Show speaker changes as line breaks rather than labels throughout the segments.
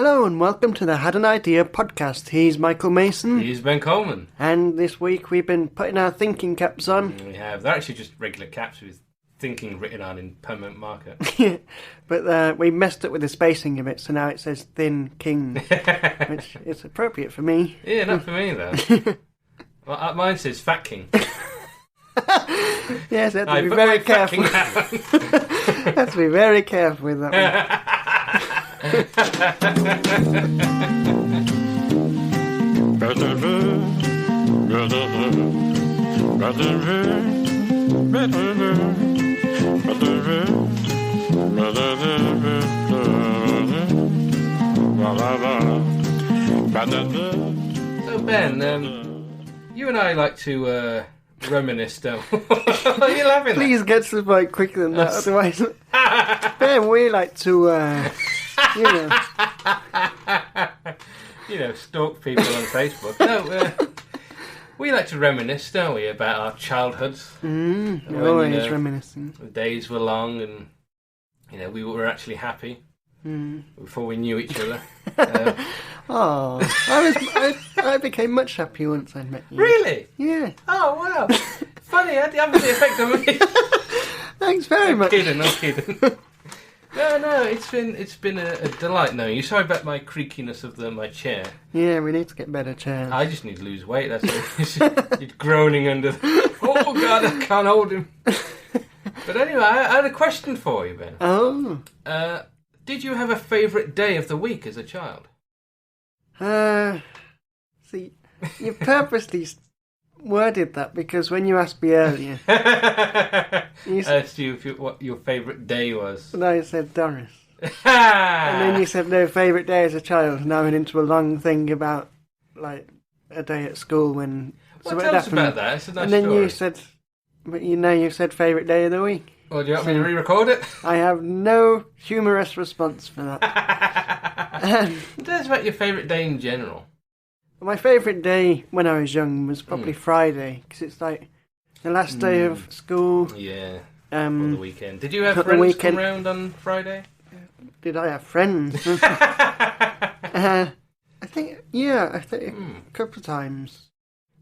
Hello and welcome to the Had an Idea podcast. He's Michael Mason.
He's Ben Coleman.
And this week we've been putting our thinking caps on.
We have. They're actually just regular caps with thinking written on in permanent marker.
But we messed up with the spacing of it, so now it says Thin King, which is appropriate for me.
Yeah, not for me though. Well, mine says Fat King.
Yes, have to be very careful. Have to be very careful with that one.
So Ben, you and I like to reminisce, don't we? Are you laughing?
Please get to the point quicker than that, otherwise. Ben, we like to,
stalk people on Facebook. No, we like to reminisce, don't we, about our childhoods.
Always reminiscing.
The days were long and, we were actually happy before we knew each other.
I became much happier once I met you.
Really?
Yeah.
Oh, wow. Funny, I haven't the effect on me.
Thanks very much.
I'm kidding. No, it's been a delight knowing you. Sorry about my creakiness of my chair.
Yeah, we need to get better chairs.
I just need to lose weight, that's all. It's groaning under oh God, I can't hold him. But anyway, I had a question for you, Ben.
Oh.
Did you have a favourite day of the week as a child?
See, you purposely worded that because when you asked me earlier,
I asked you what your favourite day was.
And I said Doris. And then you said no favourite day as a child, and I went into a long thing about like a day at school when.
Well, tell us about that. It's a nice
and then
story.
you said, but you said favourite day of the week.
Well, do you want me to re-record it?
I have no humorous response for that.
Tell us about your favourite day in general.
My favourite day when I was young was probably Friday, because it's like the last day of school.
Yeah, or the weekend. Did you have
the
friends
weekend.
come round on Friday?
Did I have friends? I think a couple of times.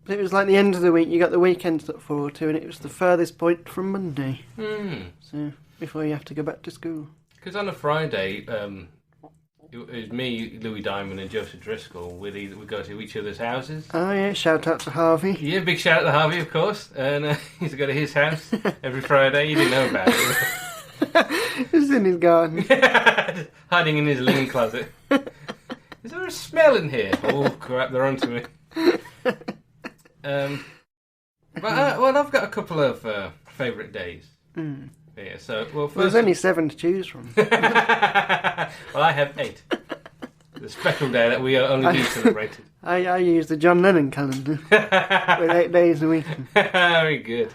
But it was like the end of the week, you got the weekend to look forward to, and it was the furthest point from Monday. So, before you have to go back to school.
Because on a Friday, it was me, Louis Diamond, and Joseph Driscoll. We'd go to each other's houses.
Oh yeah, shout out to Harvey.
Yeah, big shout out to Harvey, of course. And he used to go to his house every Friday. You didn't know about it.
He was in his garden.
Hiding in his linen closet. Is there a smell in here? Oh crap, they're onto me. Well, I've got a couple of favourite days. Yeah, so first
there's only 7 to choose from.
Well, I have 8. The special day that we only do celebrated.
I use the John Lennon calendar with 8 days a week.
Very good.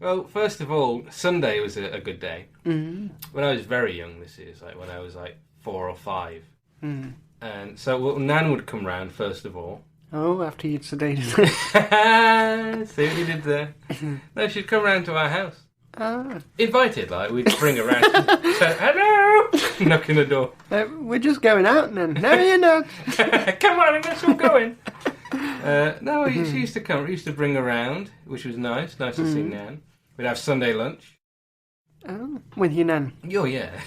Well, first of all, Sunday was a good day. When I was very young, this is like when I was like 4 or 5, and so Nan would come round first of all.
Oh, after you'd sedated.
See what you did there? No, she'd come round to our house.
Ah.
Invited, like, we'd bring her round. So, hello! Knock on the door.
We're just going out, Nan. No, you're not.
Come on, let's all go in. She used to come. We used to bring her round, which was nice. Nice to see Nan. We'd have Sunday lunch.
Oh, with your Nan?
Oh, yeah.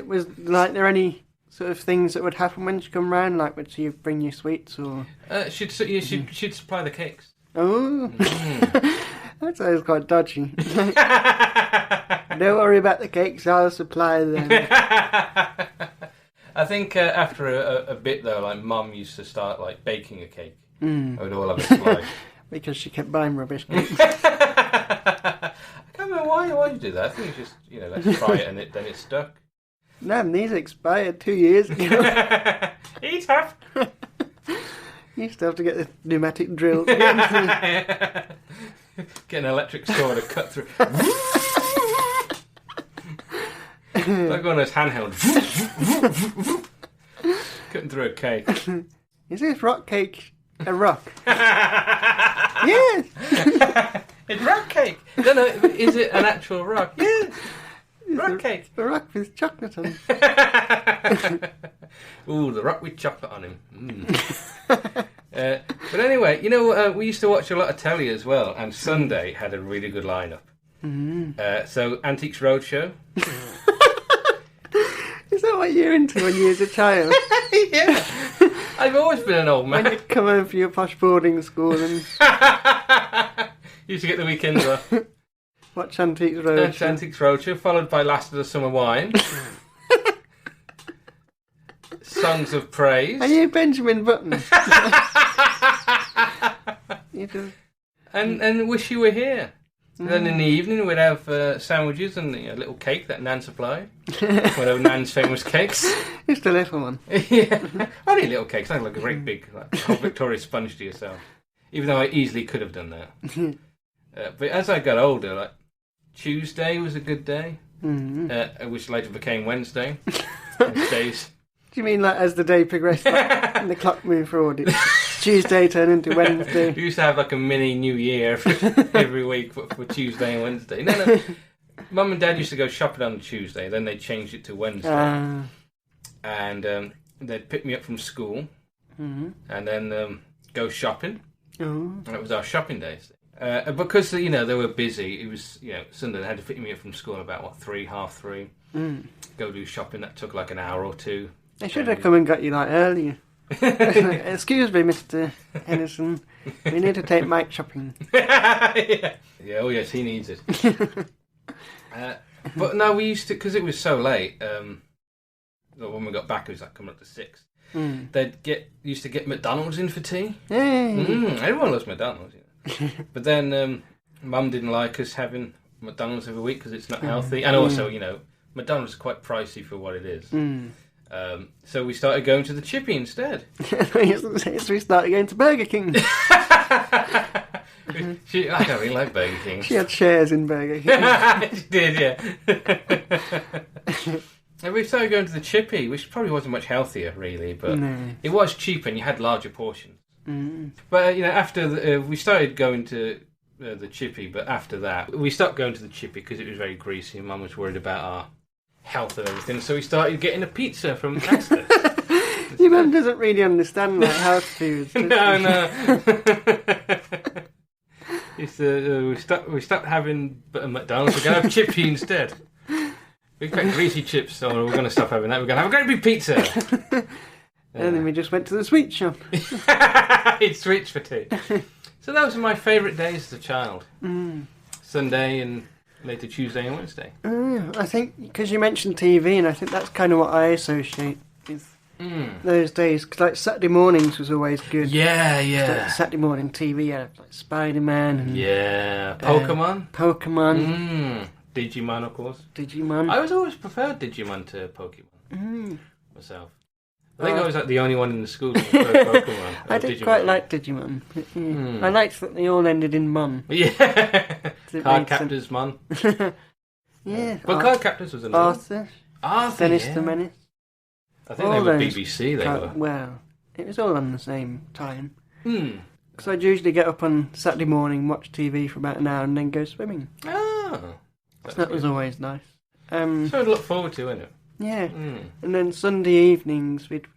Was like there any sort of things that would happen when she come round? Like, would she bring you sweets or?
She'd supply the cakes.
Oh. That sounds quite dodgy. Don't worry about the cakes, I'll supply them.
I think after a bit though, like Mum used to start like baking a cake. We'd all have a supply.
Because she kept buying rubbish cakes.
I can't remember why you do that. I think it's just, let's try it and then it stuck.
Nan, these expired 2 years ago.
Eat half.
You still have to get the pneumatic drill.
Get an electric saw to cut through. Like one of those handheld. Cutting through a cake.
Is this rock cake a rock? Yes.
It's rock cake. No, is it an actual rock? Yeah. Rock cake.
A rock with chocolate on it.
Ooh, the rock with chocolate on him. But anyway, you know, we used to watch a lot of telly as well, and Sunday had a really good lineup. So, Antiques Roadshow.
Is that what you're into when you was a child?
Yeah. I've always been an old man.
When you'd come home from your posh boarding school and...
Used to get the weekends off.
Watch Antiques Roadshow.
Antiques Roadshow, followed by Last of the Summer Wine. Songs of Praise.
Are you Benjamin Button? You just...
And Wish You Were Here. And then in the evening we'd have sandwiches and a little cake that Nan supplied. One of Nan's famous cakes.
Just a little one.
Yeah. Only little cakes, not like a great big whole Victoria sponge to yourself. Even though I easily could have done that. But as I got older, like Tuesday was a good day, which later became Wednesday. Days.
Do you mean like as the day progressed and the clock moved forward, Tuesday turned into Wednesday?
We used to have like a mini New Year every week for Tuesday and Wednesday. No. Mum and Dad used to go shopping on Tuesday, then they changed it to Wednesday. And they'd pick me up from school and then go shopping. That was our shopping days. Because, you know, they were busy, it was, you know, Sunday, they had to pick me up from school about, 3:30. Go do shopping, that took like an hour or two.
They should have come and got you like earlier. Excuse me, Mr. Henderson. We need to take Mike shopping.
Yeah, oh yes, he needs it. But no, we used to, because it was so late, when we got back, it was like coming up to 6. They'd used to get McDonald's in for tea. Everyone loves McDonald's, you know. But then Mum didn't like us having McDonald's every week because it's not healthy. And also, you know, McDonald's is quite pricey for what it is. So we started going to the Chippy instead.
So we started going to Burger King.
I don't really like Burger King.
She had shares in Burger King.
She did, yeah. And we started going to the Chippy, which probably wasn't much healthier, really, but it was cheaper and you had larger portions. But, you know, after we started going to the Chippy, but after that, we stopped going to the Chippy because it was very greasy and Mum was worried about our health and everything, so we started getting a pizza from Asda.
Your mum doesn't really understand like health foods.
No. We stopped having McDonald's. We're going to have Chippy instead. We've got greasy chips, so we're going to stop having that. We're going to have a great big pizza.
And then we just went to the sweet shop.
It's sweets for tea. So those are my favourite days as a child. Sunday and later Tuesday and Wednesday.
I think because you mentioned TV, and I think that's kind of what I associate with those days. Because like Saturday mornings was always good.
Yeah.
Like Saturday morning TV, like Spider-Man and
Pokemon. Digimon, of course.
Digimon.
I was always preferred Digimon to Pokemon myself. I think I was like the only one in the school that preferred Pokemon.
I did quite like Digimon. I liked that they all ended in Mon.
Yeah. Card Captors Mon.
Yeah.
But Card Captors was another.
Arthur. Dennis the Menace.
I think they were BBC, they were.
Well, it was all on the same time. Because I'd usually get up on Saturday morning, watch TV for about an hour and then go swimming. So that was always nice.
So to look forward to, isn't it?
Yeah. And then Sunday evenings we'd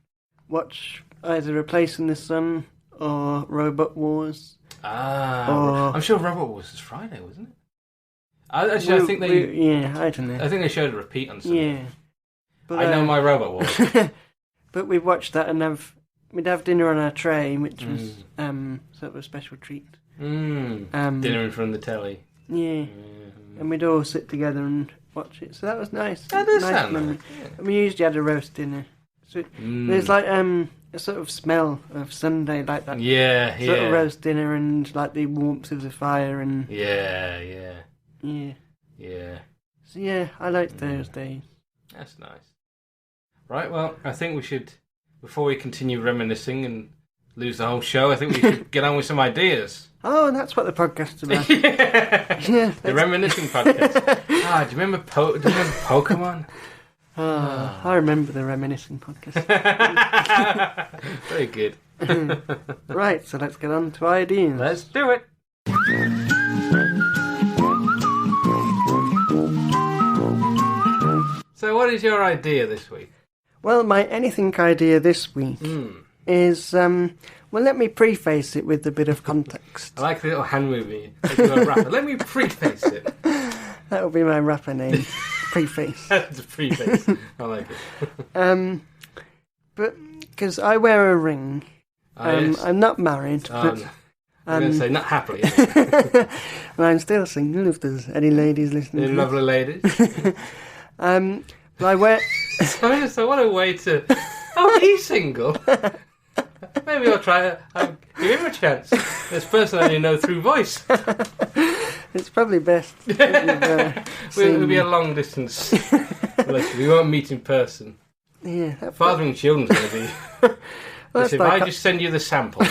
watch either Replacing the Sun or Robot Wars.
I'm sure Robot Wars was Friday, wasn't it? I think they...
I don't know.
I think they showed a repeat on Sunday.
Yeah. But,
I know my Robot Wars.
But we'd watch that and we'd have dinner on our tray, which was sort of a special treat.
Dinner in front of the telly.
Yeah. And we'd all sit together and watch it. So that was nice.
That does
nice
sound
memory.
nice. Yeah.
And we usually had a roast dinner. So there's like a sort of smell of Sunday, like that.
Yeah.
Sort of roast dinner and like the warmth of the fire and...
Yeah.
So yeah, I liked those days.
That's nice. Right, well, I think we should, before we continue reminiscing and lose the whole show, I think we should get on with some ideas.
Oh, and that's what the podcast's about.
Yeah, the reminiscing podcast. Do you remember Pokemon?
I remember the reminiscing podcast.
Very good.
Right, so let's get on to ideas.
Let's do it. So what is your idea this week?
Well, my anything idea this week is, well, let me preface it with a bit of context.
I like the little hand movie. Like you're a rapper. Let me preface it.
That will be my rapper name. Preface.
That's a preface. I like it.
But, because I wear a ring.
Yes.
I'm not married. But,
No. I'm going to say not happily.
and I'm still single if there's any ladies listening.
You lovely ladies.
But I wear...
So what a way to... Oh, he's single. Maybe I'll try it. I'll give him a chance. This person I only know through voice.
It's probably best.
It'll be a long distance relationship. We won't meet in person.
Yeah.
Fathering children's going to be... If
like
I just send you the sample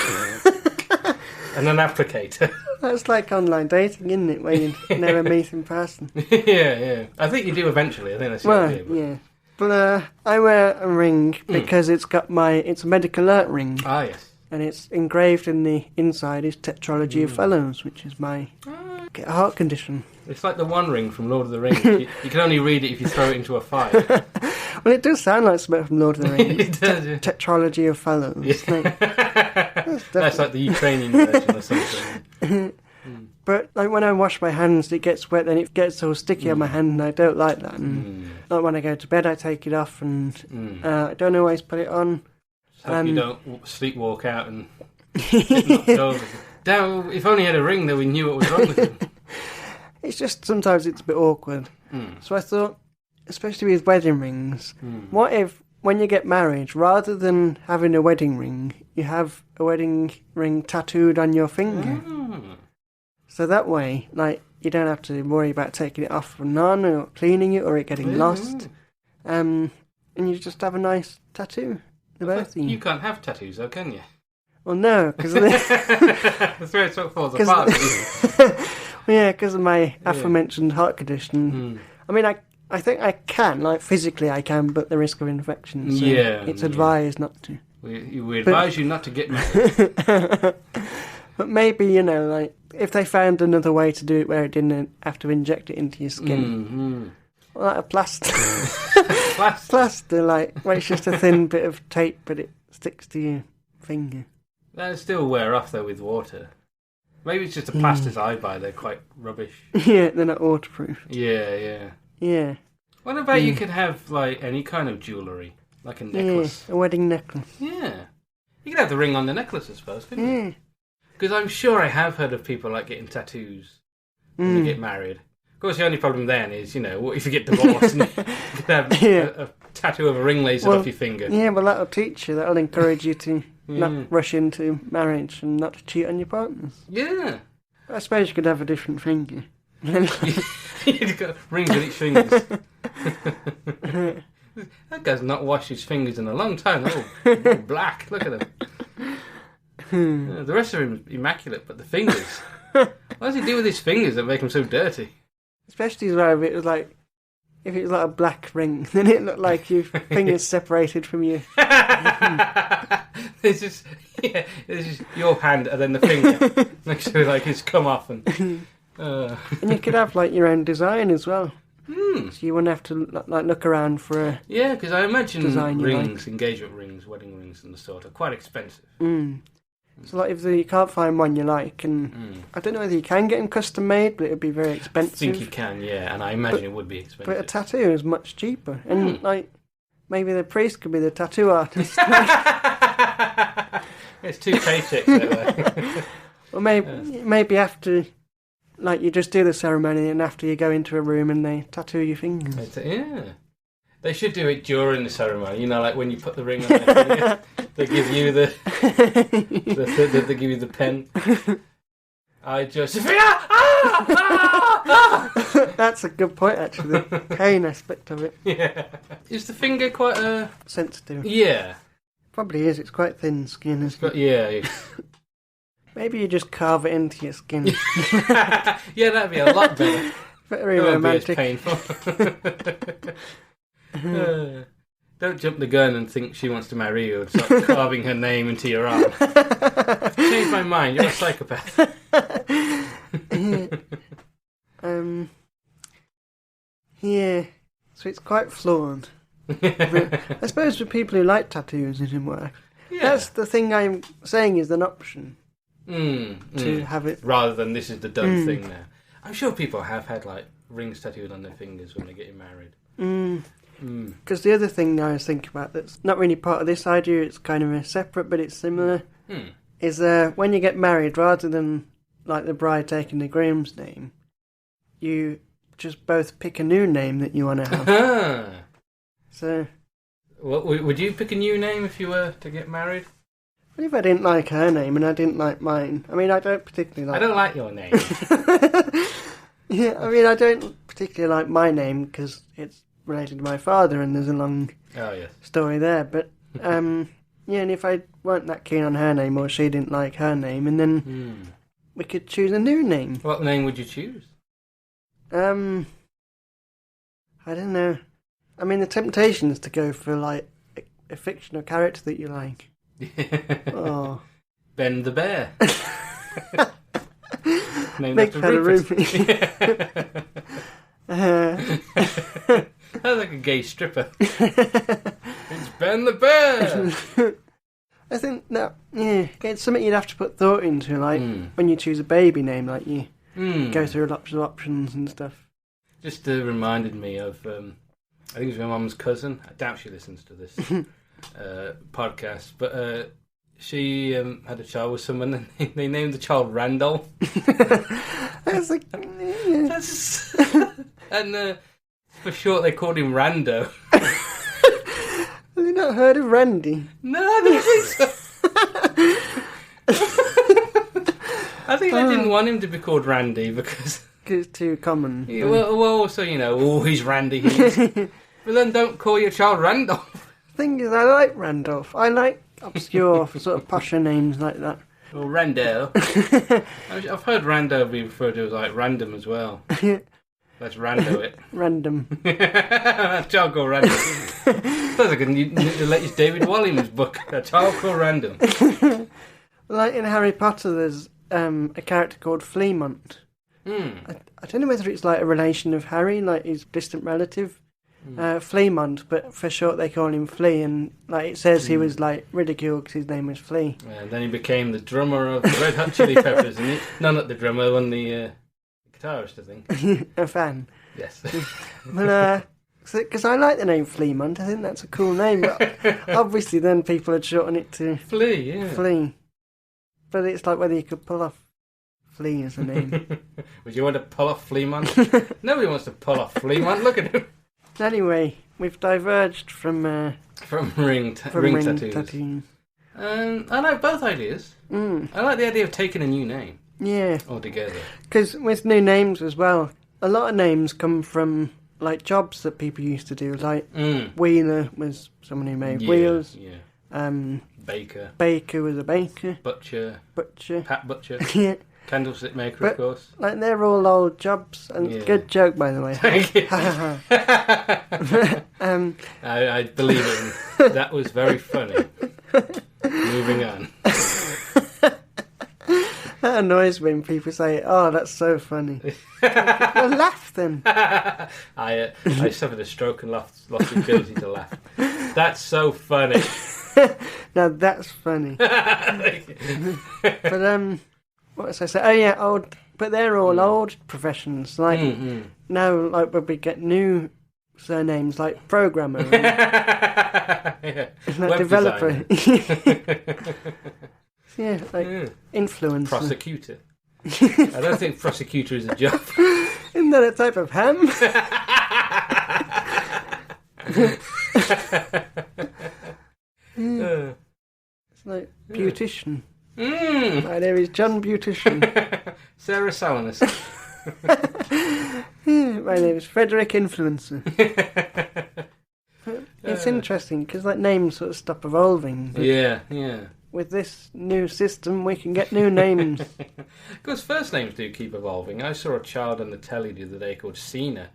and an applicator.
That's like online dating, isn't it? Where you never meet in person.
Yeah. I think you do eventually. I think that's the idea.
Yeah. But I wear a ring because it's a medical alert ring.
Ah, yes.
And it's engraved in the inside is Tetralogy of Fellows, which is my heart condition.
It's like the One Ring from Lord of the Rings. You can only read it if you throw it into a fire.
Well, it does sound like something from Lord of the Rings.
It does, yeah.
Tetralogy of Fellows.
Yeah. That's like the Ukrainian version or something.
But like when I wash my hands, it gets wet, then it gets all sticky on my hand, and I don't like that. And like when I go to bed, I take it off, and I don't always put it on.
Just hope you don't sleepwalk out and get knocked over. Damn, if only he had a ring, then we knew what was wrong with him.
It's just sometimes it's a bit awkward. So I thought, especially with wedding rings, what if when you get married, rather than having a wedding ring, you have a wedding ring tattooed on your finger? So that way, like, you don't have to worry about taking it off and on, or cleaning it, or it getting lost. And you just have a nice tattoo.
You can't have tattoos, though, can you?
Well, no, because
That's where it sort of falls apart.
Yeah, because of my aforementioned heart condition. I mean, I think I can, like physically I can, but the risk of infection. So it's advised not to.
We advise you not to get married.
But maybe, like, if they found another way to do it where it didn't have to inject it into your skin. Like a plaster. Plaster, like, where it's just a thin bit of tape, but it sticks to your finger.
They'll still wear off, though, with water. Maybe it's just the plasters I buy, they're quite rubbish.
Yeah, they're not waterproof.
Yeah.
Yeah.
What about you could have, like, any kind of jewellery? Like a necklace?
Yeah, a wedding necklace.
Yeah. You could have the ring on the necklace, I suppose, couldn't you? Because I'm sure I have heard of people, like, getting tattoos when they get married. Of course, the only problem then is, what if you get divorced and you could have a tattoo of a ring laser off your finger?
Yeah, well, that'll teach you. That'll encourage you to not rush into marriage and not to cheat on your partners.
Yeah.
I suppose you could have a different finger.
You've got rings on each fingers. That guy's not washed his fingers in a long time. Oh, black. Look at them. The rest of him is immaculate, but the fingers. What does he do with his fingers that make them so dirty?
Especially if it was like a black ring, then it looked like your fingers separated from you.
It's just your hand and then the finger next to it, like it's come off and.
And you could have like your own design as well. So you wouldn't have to like look around for a
because I imagine rings,
like.
engagement rings, wedding rings, and the sort are quite expensive.
So like if you can't find one you like, and I don't know whether you can get them custom made, but it would be very expensive.
I think you can, and I imagine it would be expensive.
But a tattoo is much cheaper, and like maybe the priest could be the tattoo artist.
It's 2 paychecks that way.
Or maybe after. Like, you just do the ceremony, and after you go into a room and they tattoo your fingers.
They should do it during the ceremony. Like when you put the ring on their finger, they give you they give you the pen.
That's a good point, actually. The pain aspect of it.
Yeah. Is the finger quite
sensitive?
Yeah.
Probably is. It's quite thin skin, isn't it?
Yeah.
Maybe you just carve it into your skin.
Yeah, that'd be a lot better.
Very romantic.
Be as painful. Don't jump the gun and think she wants to marry you and start carving her name into your arm. I've changed my mind. You're a psychopath.
Yeah. So it's quite flawed. But I suppose for people who like tattoos, it can work.
Yeah.
That's the thing I'm saying is an option to have it.
Rather than this is the done thing now. I'm sure people have had like rings tattooed on their fingers when they're getting married.
Because the other thing I was thinking about that's not really part of this idea, it's kind of a separate but it's similar, is when you get married, rather than like the bride taking the groom's name, you just both pick a new name that you want to have. So,
would you pick a new name if you were to get married?
What if I didn't like her name and I didn't like mine? I mean, I don't particularly like...
I don't like your name.
Yeah, I mean, I don't particularly like my name because it's related to my father and there's a long story there. But, yeah, and if I weren't that keen on her name or she didn't like her name, and then we could choose a new name.
What name would you choose?
I don't know. I mean, the temptation is to go for, like, a fictional character that you like. Oh.
Ben the Bear. Named
Big
after Rupert. That's like a gay stripper. It's Ben the Bear.
I think that, it's something you'd have to put thought into, like, when you choose a baby name, like, you go through lots of options and stuff.
Just reminded me of, I think it was my mum's cousin. I doubt she listens to this podcast, but she had a child with someone and they named the child Randall.
I was like,
and for short they called him Rando.
Have you not heard of Randy?
No, I don't think so. I think they didn't want him to be called Randy because
it's too common.
Yeah, well, also, he's Randy. But then don't call your child Randolph.
Thing is, I like Randolph. I like obscure sort of posher names like that.
Or Rando. I've heard Rando be referred to as like random as well. Let's rando it.
Random.
A child called Random. Sounds like the latest David Walliams book. A child called Random.
Like in Harry Potter, there's a character called Fleamont. I don't know whether it's like a relation of Harry, like his distant relative. Fleamont, but for short they call him Flea, and like it says he was like ridiculed because his name was Flea.
And then he became the drummer of the Red Hot Chili Peppers, and he? No, not the drummer, one the guitarist, I think.
A fan.
Yes.
But because I like the name Fleamont, I think that's a cool name. But obviously, then people had shortened it to
Flea. Yeah.
Flea. But it's like whether you could pull off Flea as a name.
Would you want to pull off Fleamont? Nobody wants to pull off Fleamont. Look at him.
Anyway, we've diverged from
ring tattoos. I like both ideas. I like the idea of taking a new name.
Yeah.
Altogether.
Because with new names as well, a lot of names come from like jobs that people used to do. Like Wheeler was someone who made wheels.
Yeah. Baker.
Baker was a baker.
Butcher. Pat Butcher.
Yeah.
Candlestick maker, of course.
Like they're all old jobs, and good joke, by the way.
Thank you. I believe it. That was very funny. Moving on.
That annoys me when people say, "Oh, that's so funny." Well, laugh then.
I suffered a stroke and lost the ability to laugh. That's so funny.
Now that's funny. But what was I say? Oh yeah, old. But they're all old professions. Like now, like when we get new surnames like programmer, and developer. Yeah, like influencer.
Prosecutor. I don't think prosecutor is a job.
Isn't that a type of ham? It's like beautician. My name is John Beautician.
Sarah Salamis.
My name is Frederick Influencer. It's interesting because like names sort of stop evolving.
Yeah.
With this new system, we can get new names.
Because first names do keep evolving. I saw a child on the telly the other day called Cena.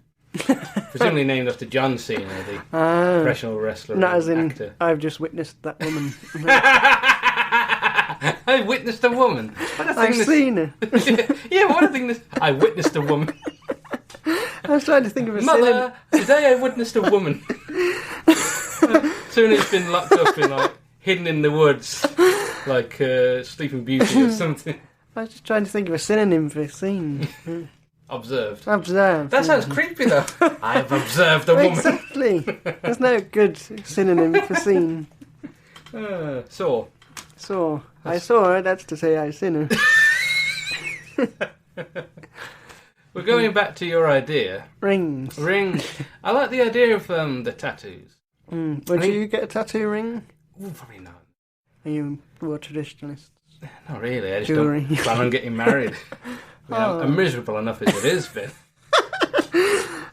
Presumably named after John Cena, the professional wrestler.
Not as in,
actor.
I've just witnessed that woman.
I witnessed a woman.
I've seen her.
Yeah, what a thing this... I witnessed a woman.
I was trying to think of a
Mother, today I witnessed a woman. Soon it's been locked up in, like, hidden in the woods, like Sleeping Beauty or something.
I was just trying to think of a synonym for scene.
Observed.
Observed.
That sounds creepy, though. I have observed a woman.
Exactly. There's no good synonym for scene.
Saw.
Saw. I saw her, that's to say I seen her.
We're going back to your idea.
Rings.
I like the idea of the tattoos.
Would you get a tattoo ring?
Ooh, probably not.
Are you more traditionalist?
Not really. I just
Jewelry.
don't plan on getting married. I'm miserable enough as it is, but...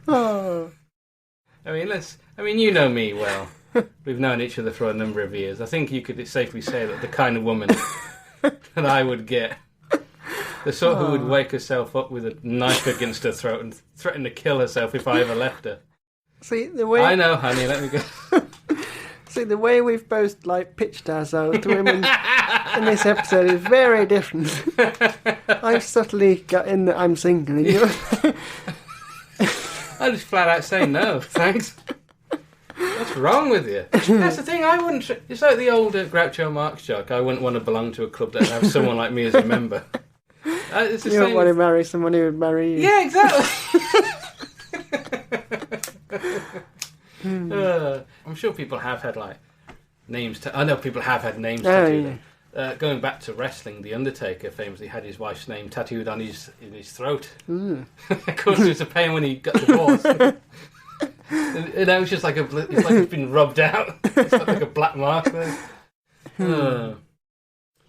Oh.
I mean, you know me well. We've known each other for a number of years. I think you could safely say that the kind of woman that I would get, the sort who would wake herself up with a knife against her throat and threaten to kill herself if I ever left her.
See, the way...
I know, honey, let me go.
See, the way we've both, pitched ourselves to women in this episode is very different. I've subtly got in that I'm single, and you're...
I just flat out say no, thanks. What's wrong with you? That's the thing, I wouldn't... It's like the old Groucho Marx joke. I wouldn't want to belong to a club that have someone like me as a member. It's the
you don't want to marry someone who would marry you.
Yeah, exactly. I'm sure people have had names. I know people have had names tattooed. Yeah. Going back to wrestling, The Undertaker famously had his wife's name tattooed on in his throat. Of course, it was a pain when he got divorced. And it was just like it's been rubbed out. It's like a black mark there.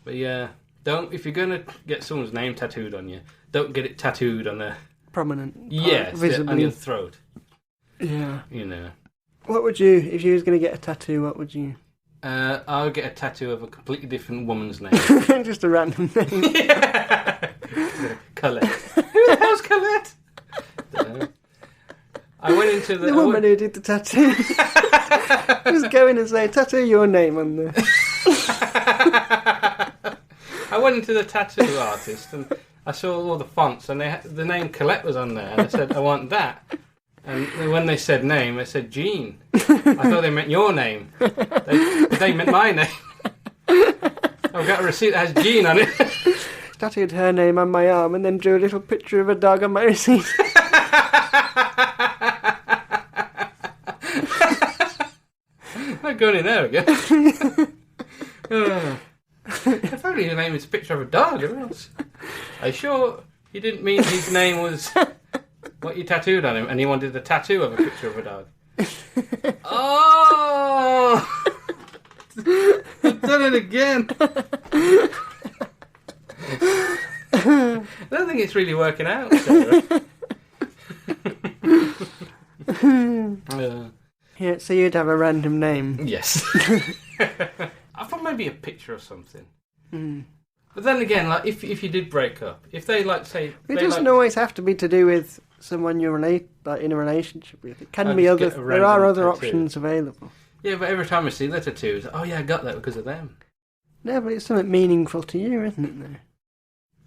But yeah, if you're gonna get someone's name tattooed on you, don't get it tattooed on a
prominent.
On your throat.
Yeah.
You know.
What would you, if you was going to get a tattoo, what would you?
I would get a tattoo of a completely different woman's name.
Just a random name.
Yeah. Colette. Who the hell's Colette? I went into
the woman who did the tattoo. Just go in and say, tattoo your name on there.
I went into the tattoo artist and I saw all the fonts and the name Colette was on there and I said, I want that. And when they said name, I said Jean. I thought they meant your name. They meant my name. I've got a receipt that has Jean on it.
Tattooed her name on my arm and then drew a little picture of a dog on my receipt.
I'm going in there again. If only your name is a picture of a dog. Are you sure you didn't mean his name was... What you tattooed on him, and he wanted a tattoo of a picture of a dog. Oh! I've done it again. I don't think it's really working out, Sarah.
Yeah, so you'd have a random name.
Yes. I thought maybe a picture of something. But then again, if you did break up, if they say...
It doesn't always have to be to do with someone you're in a relationship with. It can be other... There are other options available.
Yeah, but every time I see the tattoos, oh yeah, I got that because of them.
No, but it's something meaningful to you, isn't it, though?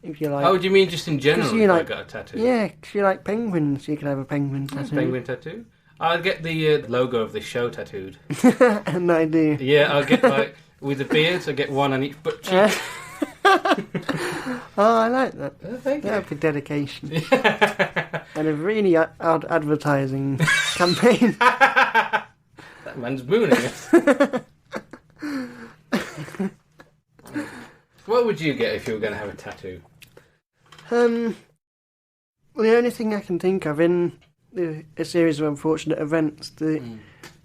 If you like...
Oh, do you mean just in general if I got a tattoo?
Yeah, because you like penguins, you could have a penguin tattoo.
Penguin tattoo? I'd get the logo of this show tattooed.
An idea.
Yeah, I'll get with the beards, I'll get one on each butt cheek.
Oh, I like that.
Oh, thank you.
That would be dedication. And a really odd advertising campaign.
That man's mooning us. What would you get if you were going to have a tattoo?
Well, the only thing I can think of in a series of unfortunate events, the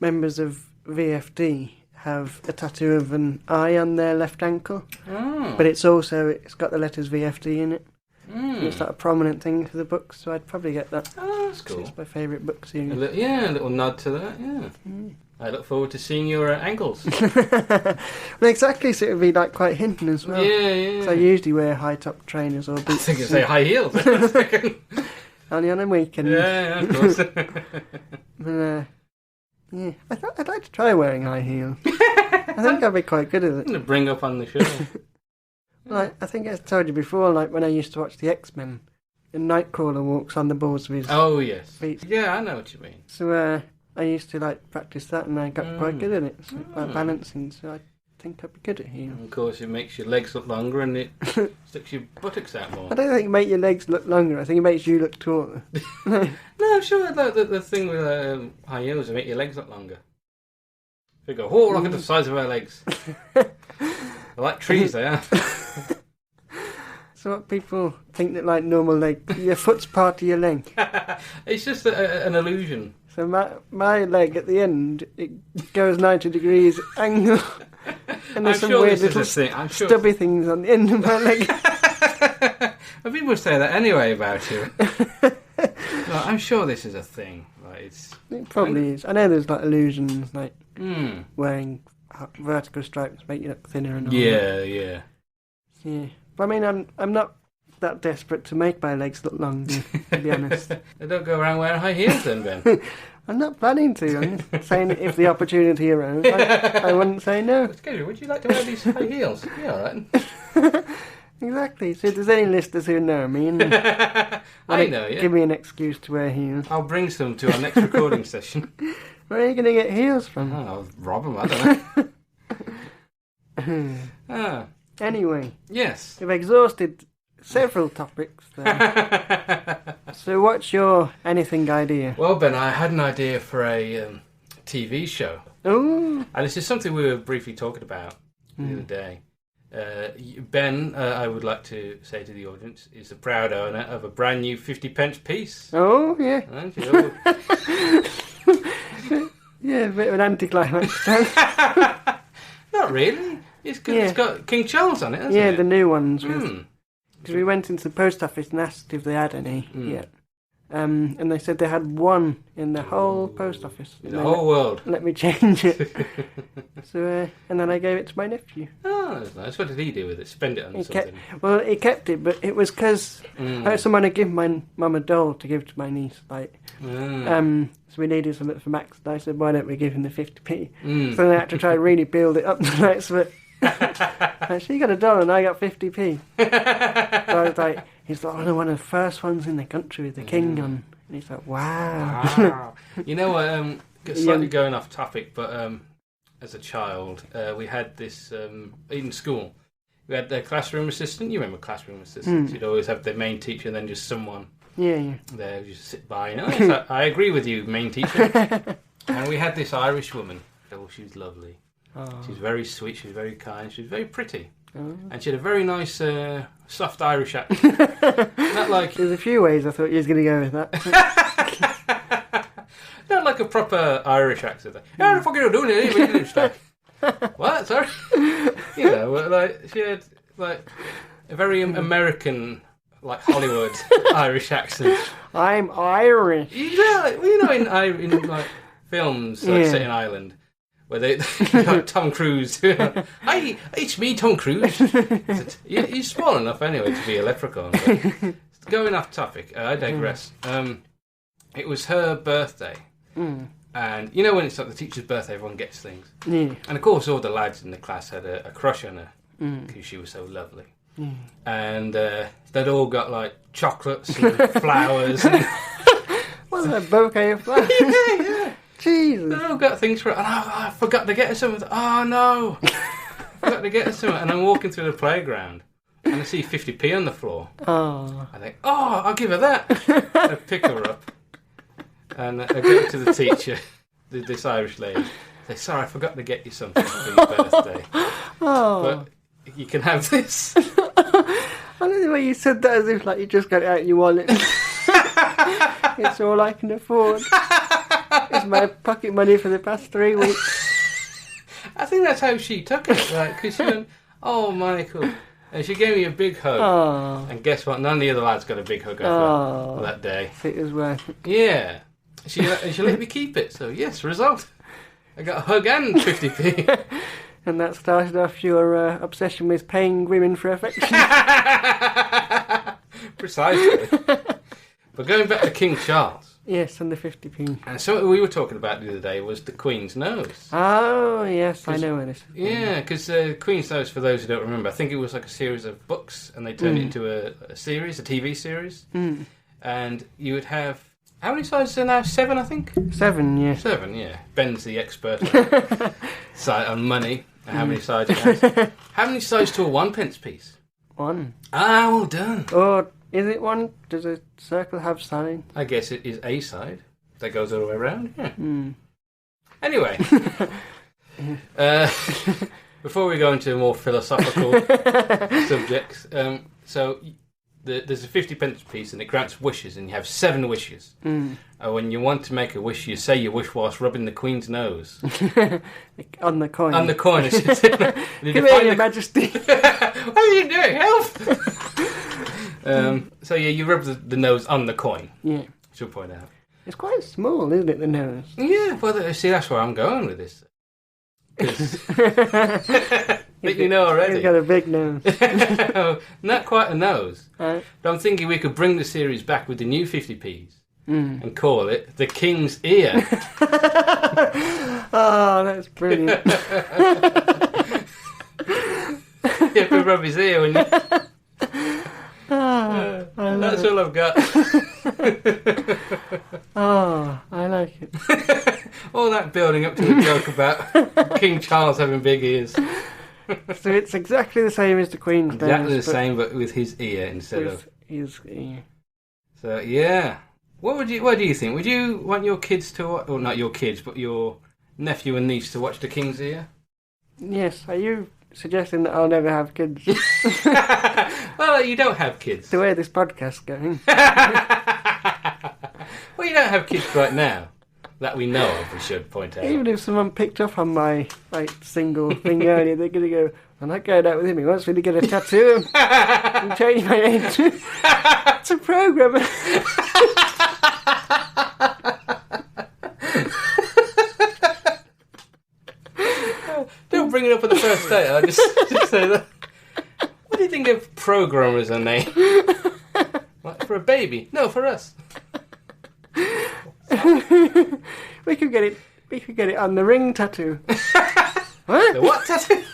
members of VFD have a tattoo of an eye on their left ankle, but it's got the letters VFD in it. It's like a prominent thing for the book, so I'd probably get that.
Oh, that's cool.
It's my favourite book series.
A little nod to that, yeah. I look forward to seeing your ankles.
Well, exactly, so it would be quite hinting as well.
Yeah.
So I usually wear high-top trainers or boots.
I think you'd say high heels.
Only on a weekend.
Yeah, of course.
But, yeah, I'd like to try wearing high heels. I think I'd be quite good at it.
I'm going to bring up on the show.
I think I told you before, when I used to watch the X-Men a nightcrawler walks on the balls with his
yes.
feet.
Yeah, I know what you mean.
So I used to like practice that, and I got quite good at it, so, like balancing. So I think I'd be good at heel.
And of course, it makes your legs look longer, and it sticks your buttocks out more.
I don't think it makes your legs look longer. I think it makes you look taller.
No, I'm sure like, the thing with high heels, they make your legs look longer. You go, oh, look at the size of her legs. They're like trees, they are.
So what people think that like normal leg, your foot's part of your leg.
It's just an illusion.
So my leg at the end, it goes 90 degrees angle. And there's some weird little stubby things on the end of my leg.
Well, people say that anyway about you. Like, I'm sure this is a thing. Like,
it probably is. I know there's like illusions, like wearing vertical stripes make you look thinner and all that.
Yeah.
But I mean, I'm not that desperate to make my legs look longer, to be honest.
They don't go around wearing high heels then, Ben.
I'm not planning to. I'm just saying that if the opportunity arose, I wouldn't say no.
Excuse me, would you like to wear these high heels? Yeah, all right.
Exactly. So if there's any listeners who know me, and
I know you.
Give me an excuse to wear heels.
I'll bring some to our next recording session.
Where are you going to get heels from?
Oh, I'll rob them, I don't know.
Anyway.
Yes.
We've exhausted several topics there. So what's your anything idea?
Well, Ben, I had an idea for a TV show.
Oh.
And this is something we were briefly talking about the other day. Ben, I would like to say to the audience, is the proud owner of a brand new 50p piece.
Oh, yeah.
Aren't you?
Yeah, a bit of an anticlimax.
Not really. It's got King Charles on it, hasn't it?
Yeah, the new ones. Because we went into the post office and asked if they had any yet. And they said they had one in the whole post office.
In the whole world.
Let me change it. So, and then I gave it to my nephew.
Oh, that's nice. What did he do with it? Spend it on something?
He kept it, but it was because I had someone to give my mum a doll to give to my niece. So we needed something for Max, and I said, why don't we give him the 50p? So then I had to try and really build it up tonight, so she got a doll and I got 50p. So I was like, he's like, one of the first ones in the country with the king on. And he's like, wow.
You know what, slightly going off topic, but as a child, we had this, in school, we had the classroom assistant. You remember classroom assistants? You'd always have the main teacher and then just someone there who just sit by. Yes, I agree with you, main teacher. And we had this Irish woman. Oh, she was lovely. Oh. She was very sweet, she was very kind, she was very pretty. Oh. And she had a very nice, soft Irish accent. Not like...
There's a few ways I thought you was going to go with that.
Not like a proper Irish accent. How the fuck are you doing it? What? Sorry? You know, like, she had, like, a very American, like, Hollywood Irish accent.
I'm Irish.
Yeah, well, you know, in like, films, like, set in Ireland, where they got Tom Cruise. Hi, it's me, Tom Cruise. He's small enough anyway to be a leprechaun. But going off topic, I digress. It was her birthday. And you know when it's like the teacher's birthday, everyone gets things. Yeah. And of course all the lads in the class had a crush on her because she was so lovely. And they'd all got like chocolates and flowers. And
what a bouquet of flowers.
Yeah.
Jesus.
They all got things for her. And I forgot to get her something. Oh no. Forgot to get her something. And I'm walking through the playground and I see 50p on the floor. Oh. I think, I'll give her that. I pick her up. And I go to the teacher, this Irish lady. I say, sorry, I forgot to get you something for your birthday. Oh. But you can have this.
I don't know why you said that as if like you just got it out of your wallet. It's all I can afford. It's my pocket money for the past 3 weeks.
I think that's how she took it, like, because she went, oh, Michael. And she gave me a big hug. Oh. And guess what? None of the other lads got a big hug after that day.
It was worth it.
Yeah. She let me keep it, so yes, result. I got a hug and 50p.
And that started off your obsession with paying women for affection.
Precisely. But going back to King Charles.
Yes, and the 50p.
And so what we were talking about the other day was the Queen's nose.
Oh, yes, I know where this is.
Yeah, because Queen's Nose, for those who don't remember, I think it was like a series of books, and they turned it into a series, a TV series. Mm. And you would have... How many sides are there now? 7, I think?
7, yeah.
7, yeah. Ben's the expert on money, and how many sides it has. How many sides to a 1p piece?
1.
Ah, well done.
Or is it 1? Does a circle have sides?
I guess it is a side. That goes all the way around, yeah.
Mm.
Anyway... before we go into more philosophical subjects, so there's a 50p piece and it grants wishes, and you have 7 wishes. Mm. When you want to make a wish, you say your wish whilst rubbing the Queen's nose.
On the coin.
On the coin.
Come here, Your Majesty.
What are you doing? Help! So yeah, you rub the nose on the coin. Yeah. Should point out.
It's quite small, isn't it, the nose?
Yeah, well, see, that's where I'm going with this. But you know already.
He's got a big nose.
Not quite a nose. But I'm thinking we could bring the series back with the new 50p's and call it The King's Ear.
Oh, that's brilliant.
You have to rub his ear when you... That's all I've got.
Oh, I like it.
All that building up to the joke about King Charles having big ears.
So it's exactly the same as the Queen's nose.
Exactly the same, but with his ear instead of
his ear.
So yeah, what do you think? Would you want your kids to watch, or not your kids, but your nephew and niece to watch The King's Ear?
Yes. Are you suggesting that I'll never have kids?
Well, you don't have kids.
The way this podcast's going.
Well, you don't have kids right now. That we know of, we should point out.
Even if someone picked up on my single thing earlier, they're going to go, I'm not going out with him, he wants me to get a tattoo and change my name to... It's a programmer.
Don't bring it up on the first date, I'll just say that. What do you think of programmers are named? Like, for a baby? No, for us.
We could get it on the ring tattoo.
What? The what tattoo?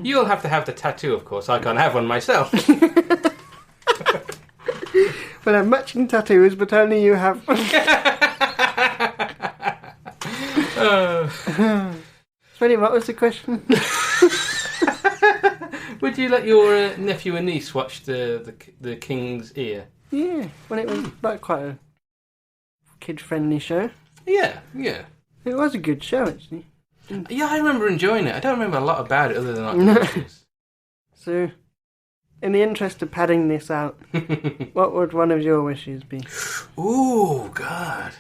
You'll have to have the tattoo, of course. I can't have one myself.
Well, I'm matching tattoos, but only you have one. Spenny, what was the question?
Would you let your nephew and niece watch the King's Ear?
Yeah, well, it was like quite a kid-friendly show.
Yeah, yeah.
It was a good show, actually.
Yeah, I remember enjoying it. I don't remember a lot about it other than like the wishes.
So, in the interest of padding this out, what would one of your wishes be?
Ooh, God.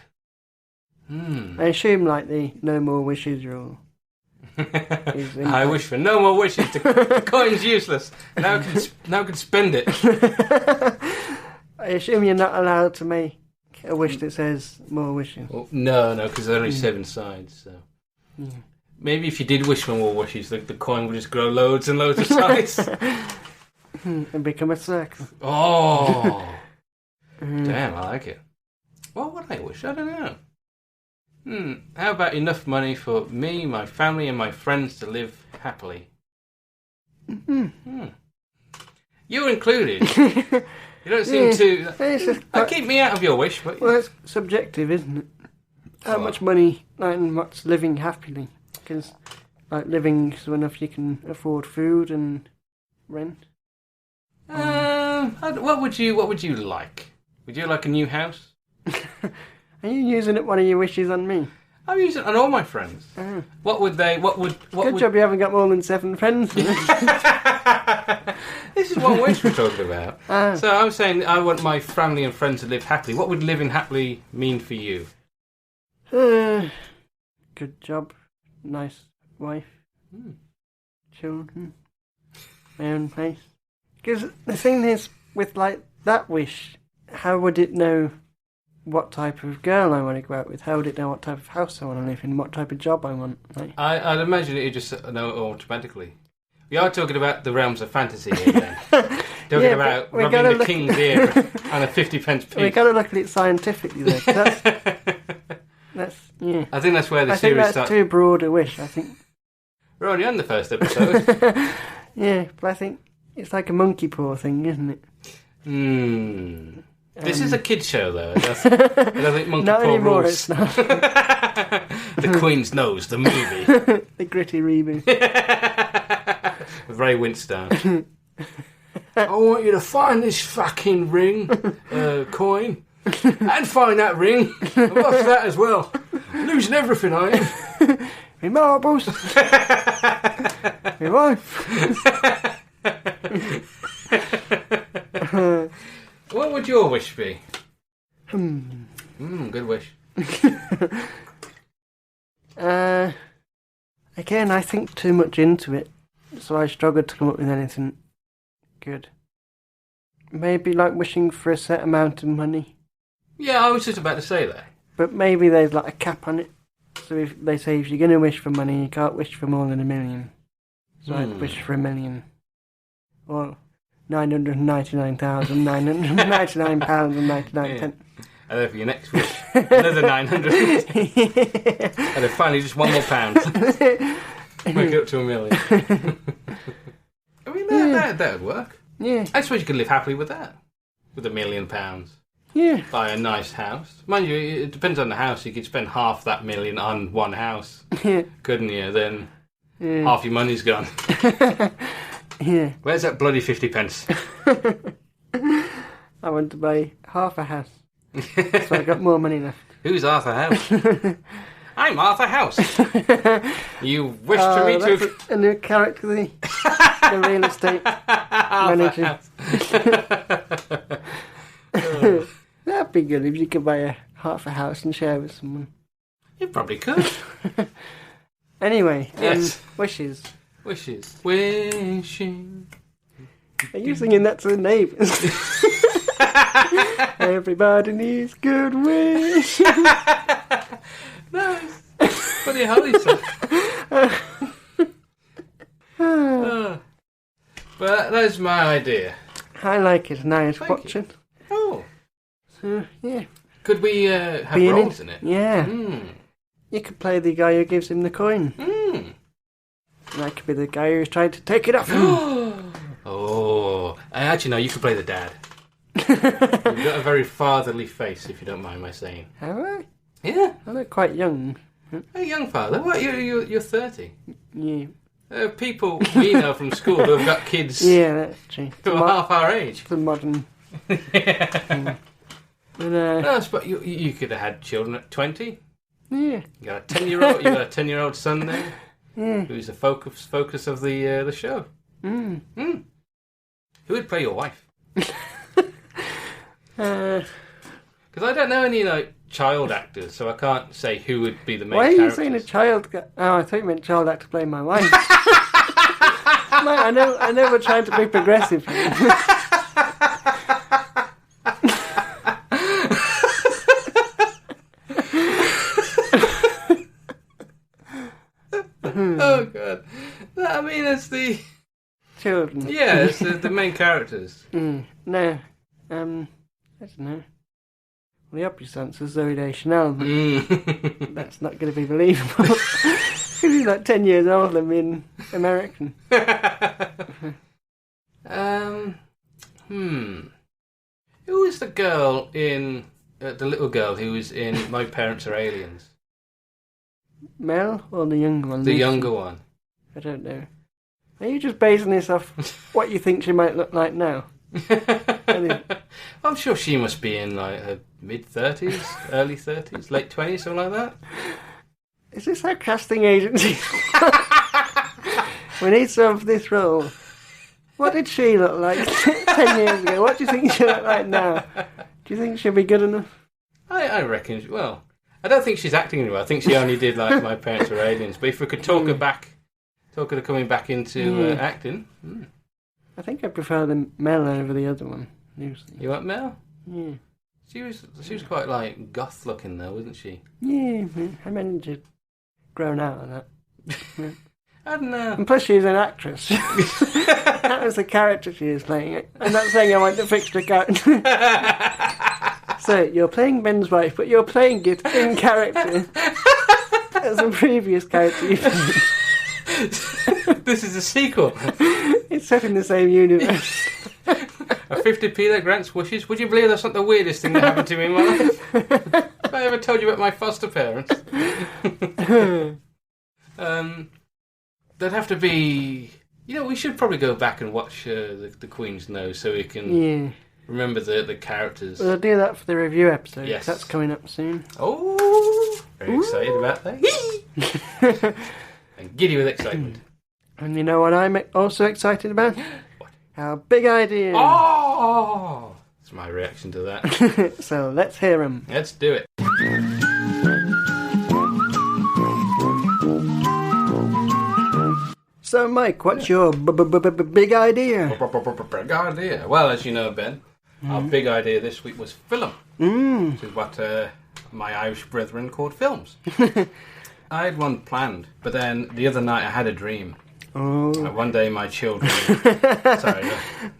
I assume like the no more wishes rule.
I wish for no more wishes. The coin's useless. Now can spend it.
I assume you're not allowed to make a wish that says more wishes.
Well, no, because there's only 7 sides. So maybe if you did wish for more wishes, the coin would just grow loads and loads of sides
and become a circle.
Oh, damn! I like it. What would I wish? I don't know. How about enough money for me, my family, and my friends to live happily? You included. You don't seem to... keep me out of your wish, but...
Well, it's subjective, isn't it? How much money and what's living happily? Because, living so enough you can afford food and rent.
What would you like? Would you like a new house?
Are you using one of your wishes on me?
I'm using it on all my friends. What would they...
Good job you haven't got more than 7 friends.
This is one wish we're talking about. So I'm saying I want my family and friends to live happily. What would living happily mean for you?
Good job. Nice wife. Children. My own place. Because the thing is, with that wish, how would it know what type of girl I want to go out with? How would it know what type of house I want to live in? What type of job I want?
I'd imagine it would just know automatically. We are talking about the realms of fantasy here, then. talking about rubbing the king's ear and a 50-pence piece.
We've got to look at it scientifically, though. That's yeah.
I think that's where the
I
series
think
starts.
that's too broad a wish, I think.
We're already on the first episode.
Yeah, but I think it's like a monkey paw thing, isn't it?
This is a kid's show, though. I don't think monkey
Not
paw
anymore,
rules.
it's not.
The Queen's Nose, the movie.
The gritty reboot.
With Ray Winstone. I want you to find this fucking ring, coin, and find that ring. I've lost that as well. Losing everything, I am.
My marbles. My wife.
What would your wish be? Good wish.
Again, I think too much into it, so I struggled to come up with anything good. Maybe like wishing for a set amount of money.
Yeah, I was just about to say that.
But maybe there's like a cap on it. So if they say if you're going to wish for money, you can't wish for more than $1 million. So I'd wish for $1 million. Or £999,999.99.
And then for your next wish, another 900. And then finally just one more pound. Make it up to $1 million. I mean, that would work.
Yeah.
I suppose you could live happily with that. With £1 million.
Yeah.
Buy a nice house. Mind you, it depends on the house. You could spend half that $1 million on one house.
Yeah.
Couldn't you? Then half your money's gone.
Yeah.
Where's that bloody 50p?
I want to buy half a house. So I got more money left.
Who's Arthur House? I'm Arthur House. You wish to meet
that's a new character, the real estate manager. That'd be good if you could buy half a house and share with someone.
You probably could.
Anyway,
yes.
Wishes.
Wishes. Wishing.
Are you singing that to the neighbours? Everybody needs good wish.
No, it's funny Holly song. But that's my idea.
I like it. Nice
Thank
watching.
Oh.
So, yeah.
Could we have
Be
roles in it?
Yeah. You could play the guy who gives him the coin. And I could be the guy who's trying to take it off him.
Oh. Actually, no, you could play the dad. You've got a very fatherly face, if you don't mind my saying.
Have I?
Yeah.
I look quite young.
A young father. What? You're 30.
Yeah.
There are people we know from school who have got kids
Yeah, that's true.
who are half our age.
The modern.
Yeah.
But,
No, but you could have had children at 20.
yeah.
You got a 10-year-old. You got a 10-year-old son there,
Yeah.
who's the focus of the show. Who would play your wife? Because I don't know any child actors, so I can't say who would be the main
Why are you
characters.
saying a child? Oh, I thought you meant child actor playing my wife. I know we're trying to be progressive here.
Oh god! I mean, it's the
Children.
yeah, it's the main characters.
No. I don't know. Well, the obvious answer is Zoe Deschanel, but that's not going to be believable. Because he's like 10 years older than being American.
Who is the girl in the little girl who was in My Parents Are Aliens?
Mel or the younger one?
The
Lucy?
younger one.
I don't know. Are you just basing this off what you think she might look like now?
I'm sure she must be in her mid-30s, early 30s, late 20s, something like that.
Is this our casting agency? We need some for this role. What did she look like 10 years ago? What do you think she'll look like now? Do you think she'll be good enough?
I reckon, well, I don't think she's acting anymore. I think she only did My Parents Are Aliens. But if we could talk her to coming back into acting.
I think I prefer the Mel over the other one. Usually.
You want Mel?
Yeah.
She was quite goth looking though, wasn't she?
Yeah, I managed to grown out of that.
I don't know.
And plus, she's an actress. That was the character she was playing. I'm not saying I want to fix the character. So, you're playing Ben's wife, but you're playing it in character. As a previous character you played.
This is a sequel.
It's set in the same universe.
A 50p that grants wishes. Would you believe that's not the weirdest thing that happened to me in my life? Have I ever told you about my foster parents? There'd have to be... You know, we should probably go back and watch the Queen's Nose so we can remember the characters.
Well, I'll do that for the review episode.
Yes.
That's coming up soon.
Oh, very excited about that. And giddy with excitement.
And you know what I'm also excited about? Our big idea.
Oh! That's my reaction to that.
So let's hear them.
Let's do it.
So, Mike, what's your big idea?
Big idea. Well, as you know, Ben, our big idea this week was film. Which is what my Irish brethren called films. I had one planned, but then the other night I had a dream.
Oh.
One day my children... sorry,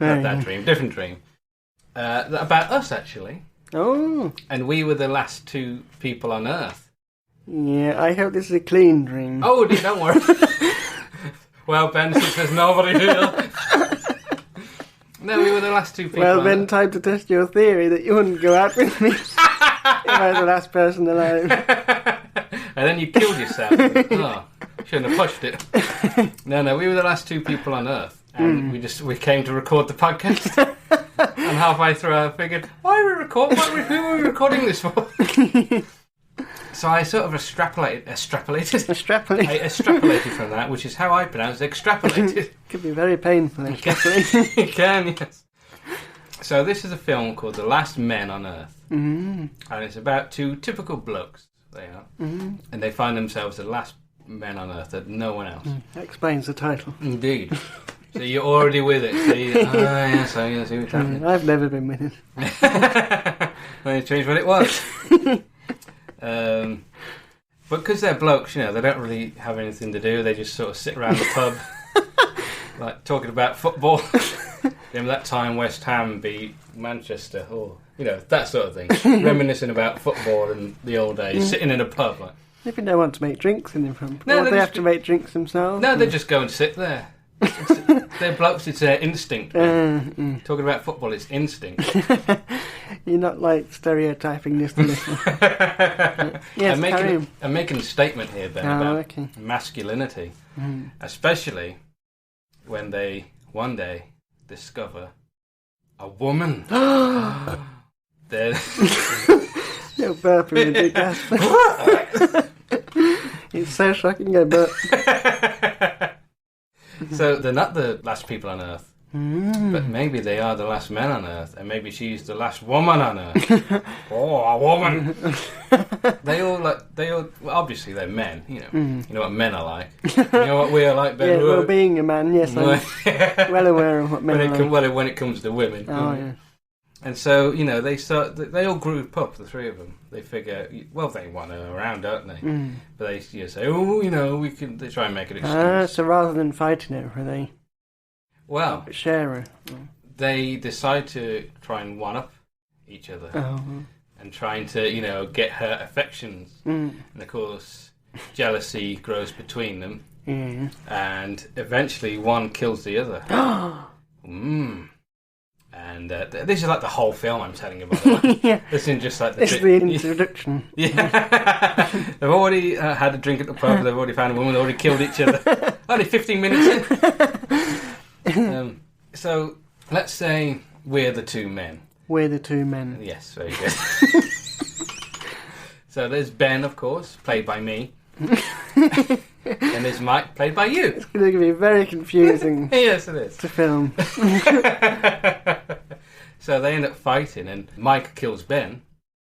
not that dream, different dream. About us, actually.
Oh.
And we were the last two people on Earth.
Yeah, I hope this is a clean dream.
Oh, don't worry. Well, Ben, since there's nobody here... No, we were the last two people.
Well, then, time to test your theory that you wouldn't go out with me if I was the last person alive.
And then you killed yourself. Oh, shouldn't have pushed it. No, we were the last two people on Earth, and we came to record the podcast. And halfway through, I figured, who are we recording this for? So I sort of extrapolated from that, which is how I pronounce extrapolated.
Could be very painful, extrapolating.
It can, yes. So this is a film called The Last Men on Earth. And it's about two typical blokes, they are. And they find themselves the last men on Earth and no one else.
That explains the title.
Indeed. So you're already with it. So yes, I see what's happening.
I've never been with it.
Well, you changed what it was. But because they're blokes, you know, they don't really have anything to do. They just sort of sit around the pub, like talking about football. Remember that time West Ham beat Manchester, or you know, that sort of thing. Reminiscing about football and the old days, sitting in a pub. Like,
if they want to make drinks in the pub,
no,
or they have to make drinks themselves.
No, they just go and sit there. They're blokes, it's their instinct. Talking about football, it's instinct.
You're not like stereotyping this to listen. Yes,
I'm making a statement here, Ben, about masculinity. Especially when they one day discover a woman. They're...
You're burping a big gasp. It's so shocking, I burp.
So they're not the last people on Earth, but maybe they are the last men on Earth, and maybe she's the last woman on Earth. Oh, a woman! They all well, obviously they're men, you know. You know what men are like. You know what we are like, Ben.
Yeah, well, being a man, yes, I'm well aware of what men are like.
When it comes to women.
Oh, yeah.
And so, you know, they all group up, the three of them. They figure, well, they want her around, don't they? But they say, oh, you know, they try and make an excuse.
So rather than fighting her, they share her.
They decide to try and one-up each other. And trying to, you know, get her affections. And, of course, jealousy grows between them. And eventually one kills the other. And this is like the whole film I'm telling you about. This isn't just like
this is the introduction.
Yeah. They've already had a drink at the pub, they've already found a woman, they've already killed each other. Only 15 minutes in. So, let's say we're the two men.
We're the two men.
Yes, very good. So there's Ben, of course, played by me. And there's Mike, played by you. It's
going to be very confusing.
Yes, it is.
To film.
So they end up fighting, and Mike kills Ben.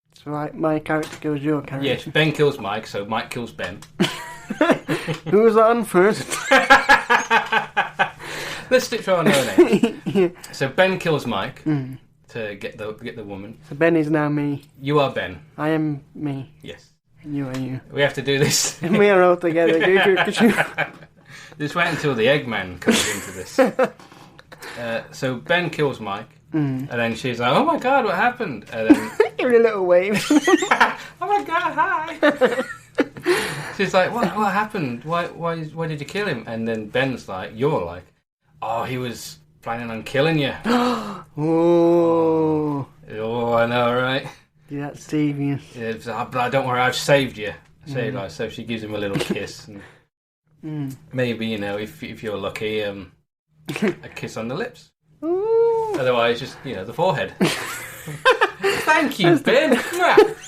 That's right, my character kills your character.
Yes, Ben kills Mike, so Mike kills Ben.
Who's on first?
Let's stick to our name. Yeah. So Ben kills Mike to get the woman.
So Ben is now me.
You are Ben.
I am me.
Yes.
And you are you.
We have to do this.
And we are all together.
Just wait until the Eggman comes into this. So Ben kills Mike, and then she's like, "Oh my God, what happened?" And then
give it a little wave.
"Oh my God, hi." She's like, "What happened? Why did you kill him?" And then Ben's like, "You're like, oh, he was planning on killing you."
Oh,
I know, right?
yeah, that's devious.
Yeah, but don't worry, I've saved you. So she gives him a little kiss, and maybe if you're lucky, a kiss on the lips.
Ooh.
Otherwise, just the forehead. Thank you, Ben.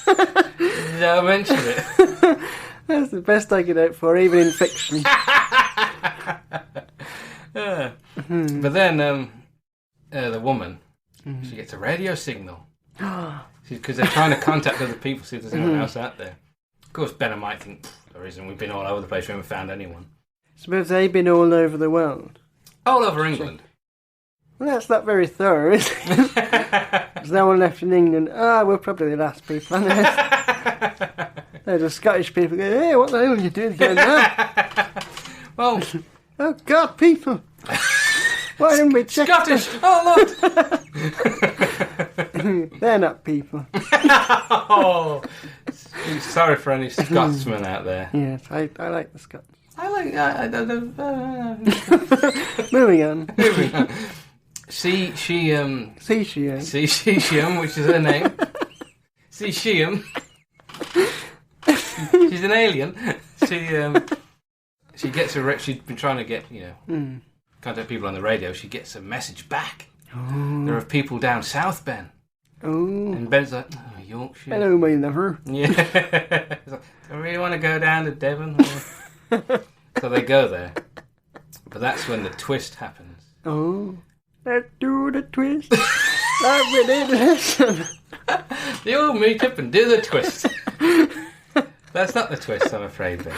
I mentioned it.
That's the best I could hope for, even in fiction.
But then the woman, she gets a radio signal. Because they're trying to contact other people, see if there's anyone else out there. Of course, Ben and Mike think, there isn't. We've been all over the place. We haven't found anyone.
Suppose they've been all over the world.
All over England.
Well, that's not very thorough, is it? There's no one left in England. We're probably the last people on earth. There's the Scottish people go, hey, what the hell are you doing going there?
Well...
Oh, God, people. Why didn't we check
Scottish! Oh, Lord!
They're not people.
Oh, sorry for any Scotsmen out there.
Yes, I like the Scots.
I like...
Moving on.
Sheehan, which is her name. Sheehan. She's an alien. She gets she's been trying to get, contact people on the radio. She gets a message back. Oh. There are people down south, Ben.
Oh.
And Ben's like, oh, Yorkshire.
Hello, my lover.
Yeah. He's like, I really want to go down to Devon. So they go there. But that's when the twist happens.
Oh. Let's do the twist. Like we did listen.
They all meet up and do the twist. That's not the twist, I'm afraid, Ben.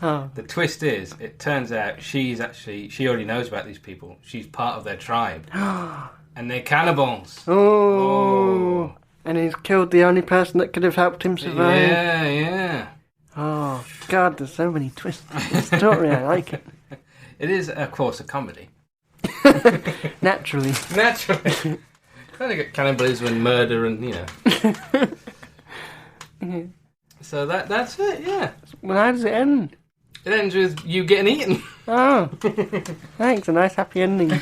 Oh.
The twist is, it turns out she already knows about these people. She's part of their tribe. And they're cannibals.
Oh. And he's killed the only person that could have helped him survive.
Yeah.
Oh, God, there's so many twists. This story, I like it.
It is, of course, a comedy.
Naturally.
Kind of get cannibalism and murder and, So that's it, yeah.
Well, how does it end?
It ends with you getting eaten.
Oh. Thanks, a nice happy ending.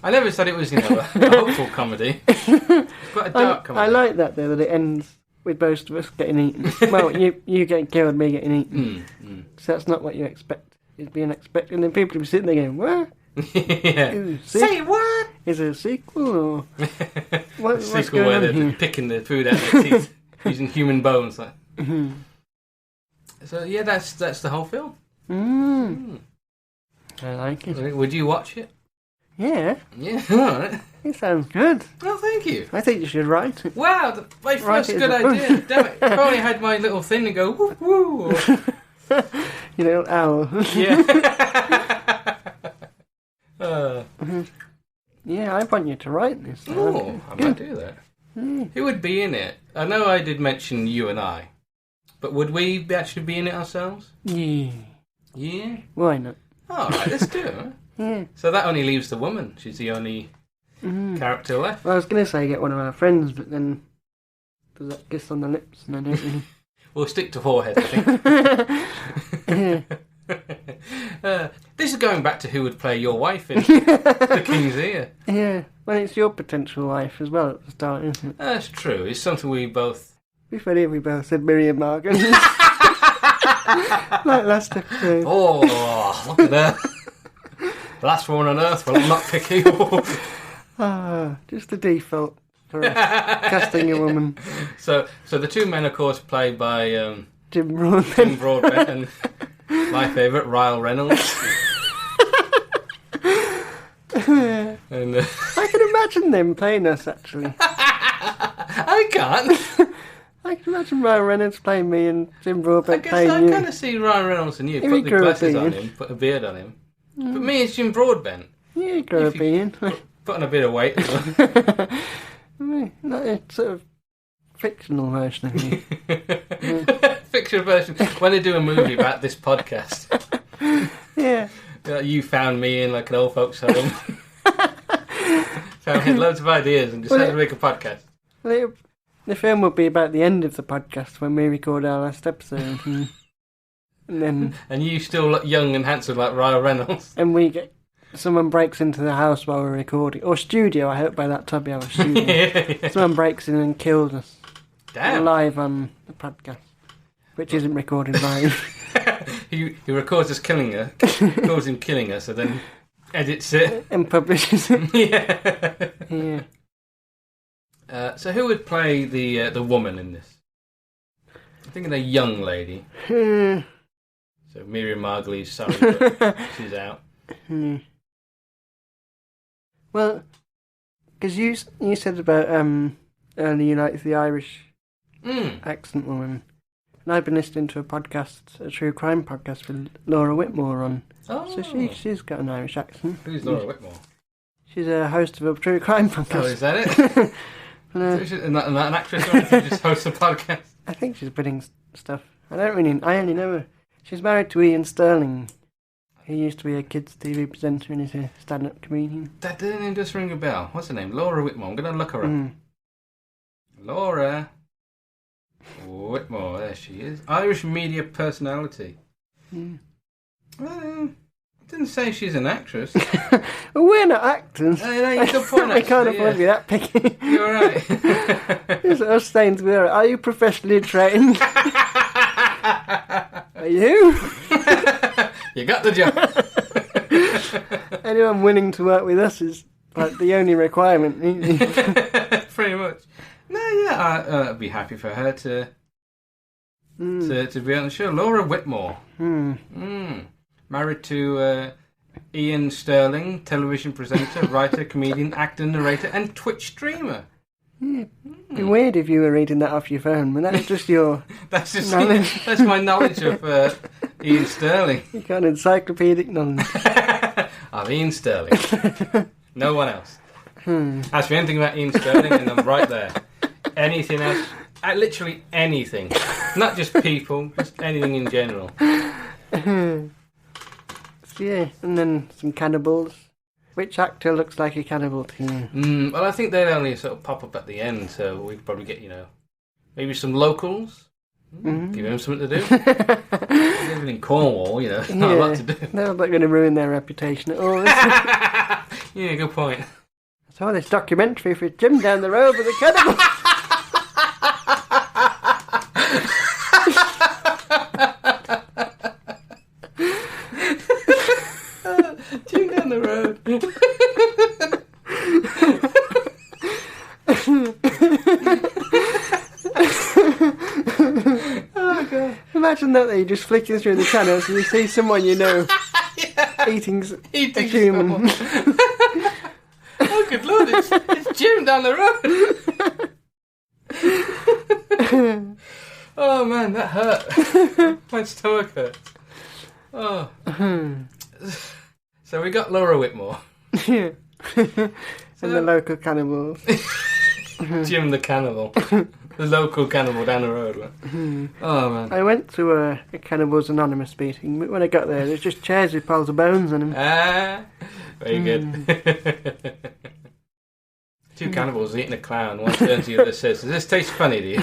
I never said it was, a hopeful comedy. It's quite a dark comedy.
I like that, though, that it ends with both of us getting eaten. Well, you getting killed, me getting eaten. So that's not what you expect. It's being expected. And then people will be sitting there going, what?
Yeah. Say what?
Is it a sequel or what's
sequel
going
where
on
they're
here?
picking the food out of their teeth using human bones. Like. So yeah, that's the whole film.
I like it.
Would you watch it?
Yeah.
Yeah. All right.
It sounds good.
Well, thank you.
I think you should write it.
Wow, my first good idea. Damn it! If I only had my little thing to go woo woo.
You little owl.
Yeah.
Yeah, I want you to write this.
Oh, I might do that. Who would be in it? I know I did mention you and I, but would we actually be in it ourselves?
Yeah.
Yeah?
Why not?
All right, let's do it.
Yeah.
So that only leaves the woman. She's the only character left.
Well, I was going to say get one of our friends, but then there's that kiss on the lips, and I don't really...
We'll stick to forehead, I think. This is going back to who would play your wife in The King's Ear.
Yeah, well, it's your potential wife as well at the start, isn't it?
That's true. It's something we both...
It'd be funny if we both said Miriam Morgan. Like last episode.
Oh, look at that. Last woman on earth, well, I'm not picky.
Just the default for us, casting a woman.
So the two men, of course, played by
Jim Broadbent.
And my favourite, Ryle Reynolds. And
I can imagine them playing us, actually.
I can't.
I can imagine Ryan Reynolds playing me and Jim Broadbent playing you.
I kind of see Ryan Reynolds and you.
If
Put
he
the
grew a
glasses on
beard.
him, put a beard on him. But me, it's Jim Broadbent.
Yeah, grow a beard.
Put on a bit of weight as well.
Not a sort of fictional version of you.
Fictional version. When they do a movie about this podcast,
Yeah.
You found me in like an old folks' home. So I had loads of ideas and decided to make a podcast.
The film will be about the end of the podcast when we record our last episode. And then...
And you still look young and handsome like Ryan Reynolds.
And someone breaks into the house while we're recording. Or studio, I hope by that time we have a studio. Yeah. Someone breaks in and kills us.
Damn.
Live on the podcast. Which isn't recorded live.
He records us killing her, records him killing us, and then edits it.
And publishes it.
Yeah. Yeah. So who would play the woman in this? I'm thinking a young lady. So Miriam Margolyes, sorry, but she's out.
Well, because you said about early you liked the Irish accent woman. And I've been listening to a true crime podcast with Laura Whitmore on. Oh. So she's got an Irish accent.
Who's Laura Whitmore?
She's a host of a true crime podcast.
Oh, is that it? Isn't that an actress or anything? Just hosts a podcast?
I think she's putting stuff. I only know her. She's married to Ian Sterling. He used to be a kids' TV presenter and he's a stand-up comedian.
That name does ring a bell. What's her name? Laura Whitmore. I'm going to look her up. Laura Whitmore. There she is. Irish media personality. Didn't say she's an actress.
Well, we're not actors.
No, you good point.
We can't afford to be that picky.
You're right.
It's us saying to her, are you professionally trained? Are you?
You got the job.
Anyone willing to work with us is like the only requirement.
Pretty much. No, yeah, I'd be happy for her to be on the show. Laura Whitmore. Married to Ian Sterling, television presenter, writer, comedian, actor, narrator, and Twitch streamer.
It'd be weird if you were reading that off your phone, but that's just your knowledge.
That's my knowledge of Ian Sterling.
You got encyclopedic knowledge.
Of Ian Sterling. No one else. Ask me anything about Ian Sterling and I'm right there. Anything else? Literally anything. Not just people, just anything in general.
Yeah, and then some cannibals. Which actor looks like a cannibal to you?
Well, I think they'd only sort of pop up at the end, so we'd probably get, maybe some locals. Give them something to do. Living in Cornwall, not a lot to do.
They're not going to ruin their reputation at all.
Yeah, good point.
I saw this documentary for Jim down the road with a cannibal.
Jim down the road.
Oh god! Imagine that you're just flicking through the channels and you see someone eating a human.
Oh good lord! It's Jim down the road. Oh man, that hurt. My stomach hurts. Oh. So we got Laura Whitmore.
Yeah. And the local cannibals.
Jim the cannibal. The local cannibal down the road. Oh man.
I went to a Cannibals Anonymous meeting, but when I got there, there's just chairs with piles of bones on them.
Very good. Two cannibals eating a clown. One turns to the other and says, does this taste funny to you?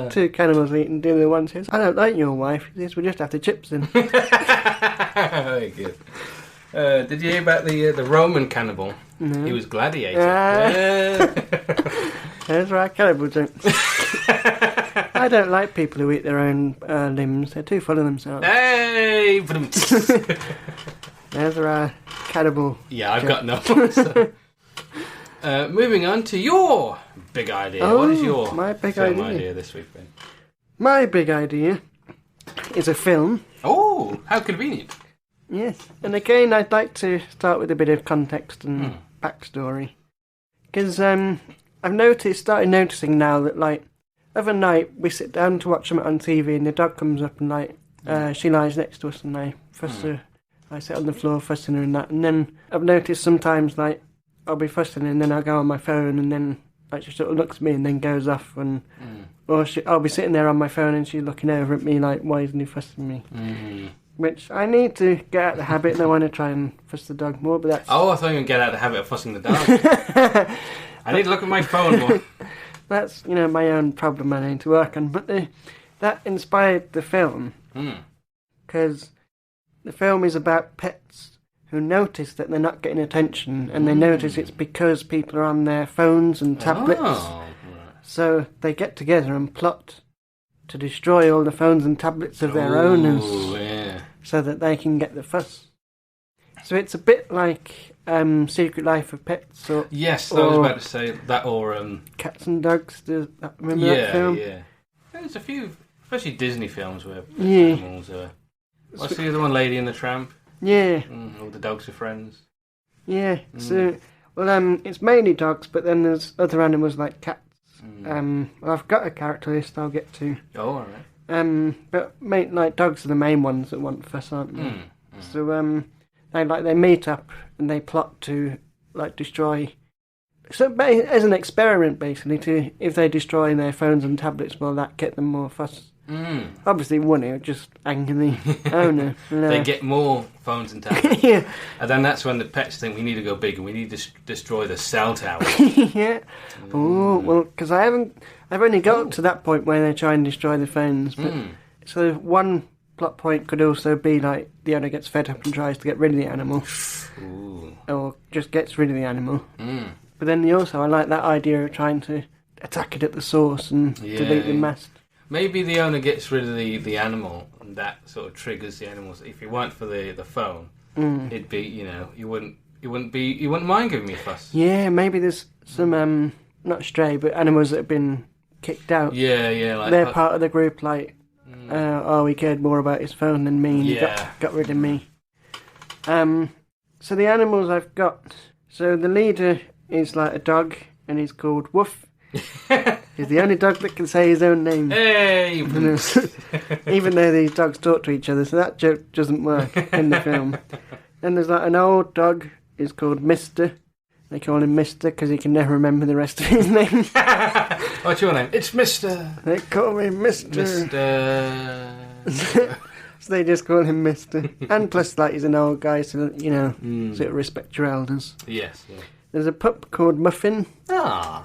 Two cannibals eating dinner. One says, I don't like your wife. This we just have the chips in.
Very good. Did you hear about the Roman cannibal? No. He was gladiator.
Those are our cannibal jokes. I don't like people who eat their own limbs. They're too full of themselves.
Hey!
Those are our cannibal
I've
jokes.
got no one. So. Moving on to your big idea. What is your
big
idea this week, Ben?
My big idea is a film.
Oh, how convenient.
Yes, and again, I'd like to start with a bit of context and backstory. Because I've started noticing now that, like, every night we sit down to watch something on TV and the dog comes up and, like, she lies next to us and I fuss her. I sit on the floor fussing her and that. And then I've noticed sometimes, like, I'll be fussing and then I'll go on my phone and then like she sort of looks at me and then goes off, and or I'll be sitting there on my phone and she's looking over at me like, why isn't he fussing me? Which I need to get out of the habit, and I want to try and fuss the dog more, but that's...
Oh, I thought you were going to get out of the habit of fussing the dog. I need to look at my phone more.
That's, my own problem I need to work on. But that inspired the film, because the film is about pets who notice that they're not getting attention, and they notice it's because people are on their phones and tablets.
Oh, right.
So they get together and plot to destroy all the phones and tablets of their owners, so that they can get the fuss. So it's a bit like Secret Life of Pets.
Yes, I was about to say that, or...
Cats and Dogs, remember that film?
Yeah. There's a few, especially Disney films, where animals are... What's the other one, Lady and the Tramp?
Yeah.
All the dogs are friends.
Yeah, so... Well, it's mainly dogs, but then there's other animals like cats. I've got a character list I'll get to.
Oh, alright.
But like dogs are the main ones that want fuss, aren't they? So they meet up and they plot to like destroy. So as an experiment, basically, if they destroy their phones and tablets, will that get them more fuss? Obviously, one it would just anger the owner.
They get more phones and tablets.
Yeah.
And then that's when the pets think we need to go big and we need to destroy the cell tower.
Yeah. Oh, well, because I've only got to that point where they try and destroy the phones. But, so one plot point could also be like the owner gets fed up and tries to get rid of the animal. Or just gets rid of the animal. But then I like that idea of trying to attack it at the source and delete the mast.
Maybe the owner gets rid of the animal, and that sort of triggers the animals. If it weren't for the phone, it'd be, you wouldn't mind giving me a fuss.
Yeah, maybe there's some not stray, but animals that have been kicked out.
Yeah, like
they're part of the group. Like, he cared more about his phone than me, and he got rid of me. So the animals I've got. So the leader is like a dog, and he's called Woof. He's the only dog that can say his own name.
Hey!
Even though these dogs talk to each other, so that joke doesn't work in the film. Then there's like an old dog, he's called Mister. They call him Mister because he can never remember the rest of his name.
What's your name? It's Mister.
They call me Mister.
Mister.
So they just call him Mister. And plus, like, he's an old guy, so, sort of respect your elders.
Yes, yeah.
There's a pup called Muffin,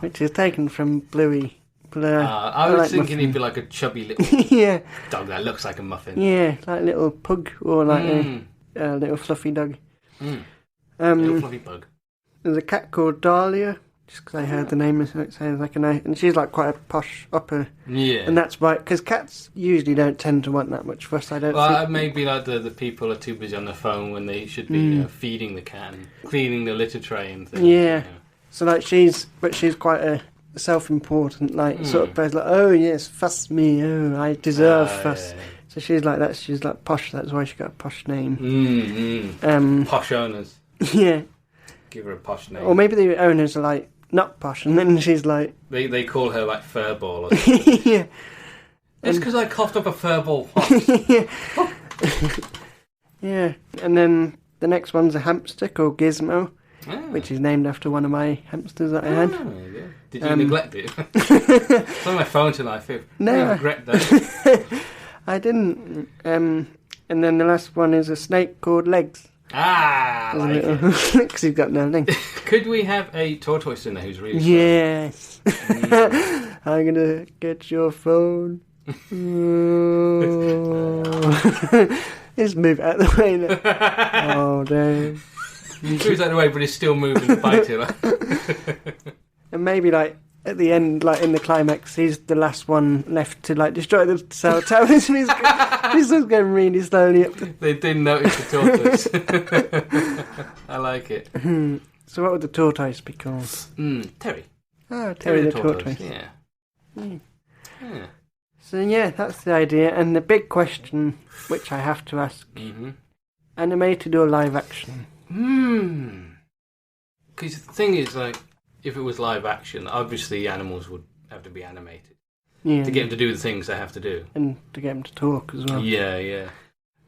which is taken from Bluey.
I was thinking he'd be like a chubby little dog that looks like a muffin.
Yeah, like a little pug or like a little fluffy dog.
Little fluffy pug.
There's a cat called Dahlia, just because I heard the name, so it sounds like a nice... And she's like quite a posh upper. Yeah. And that's right, because cats usually don't tend to want that much fuss, I don't think.
Maybe like the people are too busy on the phone when they should be feeding the cat and cleaning the litter tray and things.
Yeah. So like she's quite a self-important, like sort of person, like, oh yes, fuss me, oh I deserve fuss. Yeah. So she's like that. She's like posh. That's why she got a posh name.
Posh owners.
Yeah.
Give her a posh name.
Or maybe the owners are like not posh, and then she's like
they call her like Furball or something.
Yeah.
It's because I coughed up a Furball once.
Yeah. And then the next one's a hamster called Gizmo. Which is named after one of my hamsters that I had.
Yeah. Did you neglect it? It's on my phone tonight. I feel I regret that.
I didn't. And then the last one is a snake called Legs. Because he's got no legs.
Could we have a tortoise in there who's really slow?
Yes. I'm going to get your phone. Just move out of the way now. Oh, damn.
Moves out of the way, but he's still moving to bite it.
And maybe, like, at the end, like, in the climax, he's the last one left to, like, destroy the cell towers. He's just going really slowly up.
They didn't notice the tortoise. I like it.
So what would the tortoise be called?
Terry.
Oh, Terry the tortoise.
Yeah. Yeah.
So, yeah, that's the idea. And the big question, which I have to ask, animated or live action?
Because the thing is, like, if it was live action, obviously animals would have to be animated. Yeah. To get them to do the things they have to do.
And to get them to talk as well.
Yeah.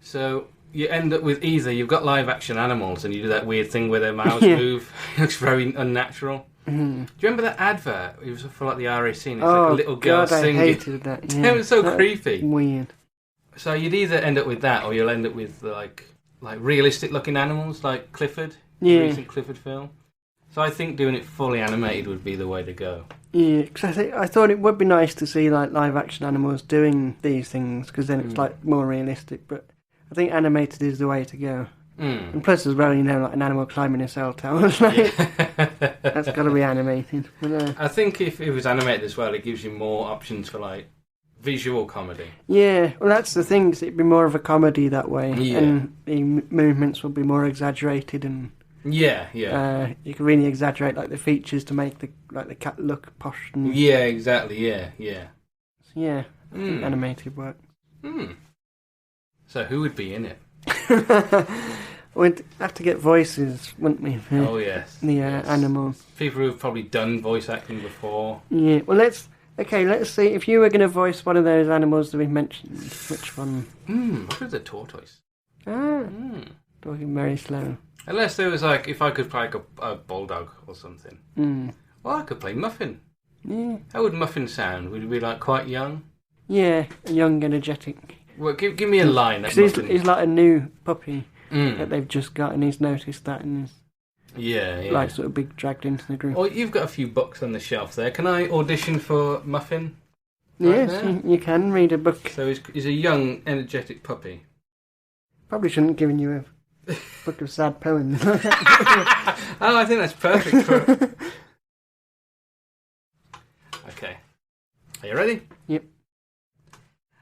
So you end up with either you've got live action animals and you do that weird thing where their mouths move. It looks very unnatural. Do you remember that advert? It was for like the RAC, and it's like a little girl singing.
I hated that. Yeah.
It was so creepy.
Weird.
So you'd either end up with that, or you'll end up with like realistic-looking animals, like Clifford, the recent Clifford film. So I think doing it fully animated would be the way to go.
Yeah, because I thought it would be nice to see like live-action animals doing these things, because then it's like more realistic. But I think animated is the way to go. And plus, as well, like an animal climbing a cell tower, that's got to be animated. But,
I think if it was animated as well, it gives you more options for like visual comedy.
Yeah, well, that's the thing. It'd be more of a comedy that way, and the movements would be more exaggerated, and you can really exaggerate like the features to make the cat look posh. And,
exactly. Yeah.
I think animated works.
So who would be in it?
We'd have to get voices, wouldn't we?
Oh yes,
the animals.
People who've probably done voice acting before.
Yeah. Well, let's see. If you were going to voice one of those animals that we mentioned, which one?
What was the tortoise?
Talking very slow.
Unless there was like, if I could play like a bulldog or something. Well, I could play Muffin.
Yeah.
How would Muffin sound? Would he be like quite young?
Yeah, young, energetic.
Well, give me a line.
Because he's like a new puppy that they've just got, and he's noticed that, and he's like sort of big dragged into the group.
Well, you've got a few books on the shelf there. Can I audition for Muffin?
Yes, you can read a book.
So he's a young, energetic puppy.
Probably shouldn't have given you a book of sad poems.
Oh, I think that's perfect for... Okay. Are you ready?
Yep.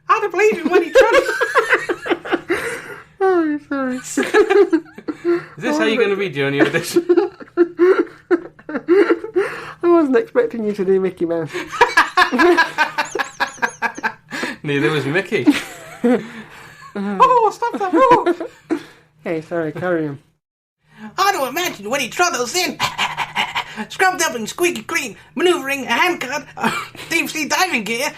I'd have believed him when he tried.
Oh, sorry.
Is this how you're going to be during the audition?
I wasn't expecting you to do Mickey Mouse.
Neither was Mickey. Oh, stop that! Oh.
Okay, sorry, carry on.
I don't imagine when he trod us in, scrubbed up and squeaky clean, manoeuvring a handcart, deep sea diving gear.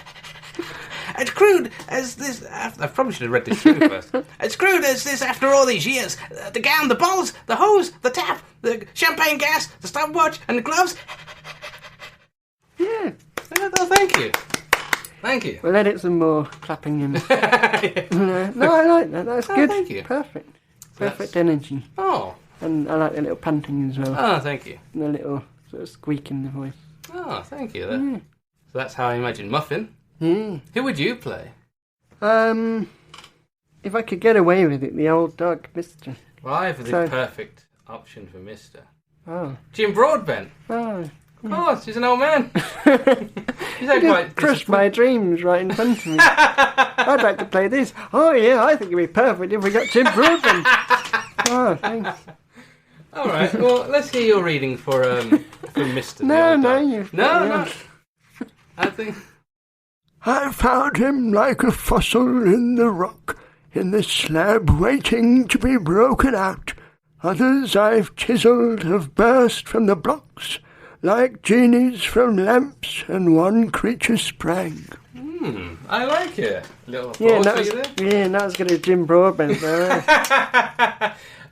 As crude as this...
I probably should have read this through first.
As crude as this after all these years. The gown, the balls, the hose, the tap, the champagne gas, the stopwatch, and the gloves.
Yeah.
Oh, thank you. Thank you.
We'll edit some more clapping in. No, I like that. That's good.
Thank you.
Perfect. Perfect energy.
Oh.
And I like the little panting as well.
Oh, thank you.
And the little sort of squeak in the voice.
Oh, thank you. So that's how I imagine Muffin.
Yeah.
Who would you play?
If I could get away with it, the old dog, Mister.
Well, I have the perfect option for Mister.
Oh.
Jim Broadbent.
Oh.
Of course, he's an old man. He's quite
crushed my dreams right in front of me. I'd like to play this. Oh yeah, I think it'd be perfect if we got Jim Broadbent. Oh, thanks.
All right. Well, let's hear your reading for Mister.
No.
I think.
I found him like a fossil in the rock, in the slab waiting to be broken out. Others I've chiselled have burst from the blocks, like genies from lamps, and one creature sprang.
I like it. Little applause for you there.
Yeah, not as good as Jim Broadbent, though.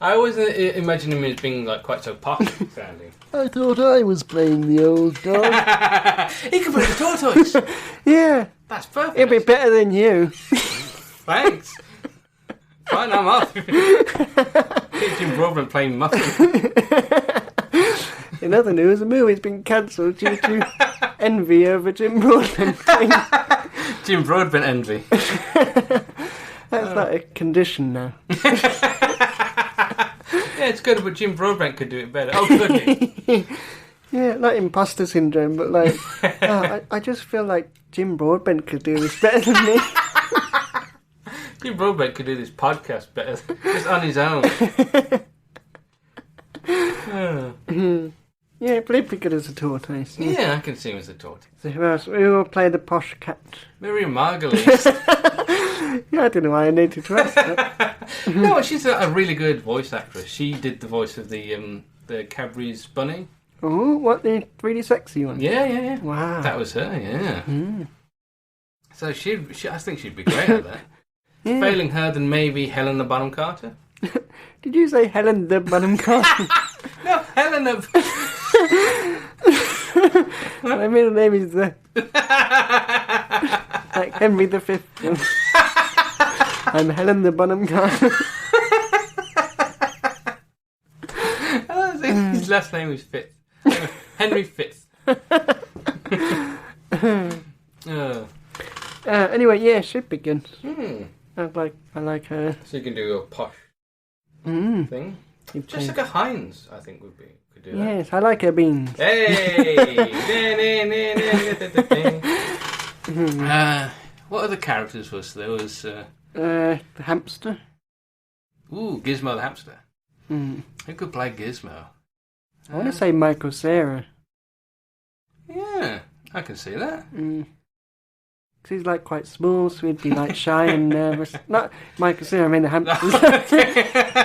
I wasn't imagining him as being like quite so posh sounding.
I thought I was playing the old dog.
He could play the tortoise.
Yeah.
That's perfect.
It'll be better than you.
Thanks. Fine, I'm off. Get Jim Broadbent playing Muffin.
In other news, the movie's been cancelled due to envy over Jim Broadbent.
Jim Broadbent envy.
That's like a condition now.
Yeah, it's good, but Jim Broadbent could do it better. Oh, could he?
Yeah, like imposter syndrome, but like, I just feel like Jim Broadbent could do this better than me.
Jim Broadbent could do this podcast better, just on his own.
Yeah, but he'd be good as a tortoise.
Yeah, I can see him as a tortoise.
So who else? We will play the posh cat.
Miriam Margolyes.
Yeah, I don't know why I needed to ask that.
No, she's a really good voice actress. She did the voice of the Cadbury's bunny.
Oh, what, the really sexy one?
Yeah.
Wow.
That was her, yeah. So I think she'd be great at that.
Yeah.
Failing her, then maybe Helen the Bonham Carter.
Did you say Helen the Bonham Carter?
No, Helen the...
My middle name is like Henry V. I'm Helen the Bonham Carter.
His last name was Fitz. Henry Fitz.
Anyway, yeah, should be good. I like her.
So you can do a posh thing. Jessica Hines, I think could do that.
Yes, I like her beans.
Hey! What other characters was there? Was
the hamster.
Ooh, Gizmo the hamster. Who could play Gizmo?
I want to say Michael Cera.
Yeah, I can see that.
Because he's like quite small, so he'd be like shy and nervous. Not Michael Cera, I mean the hamster's. The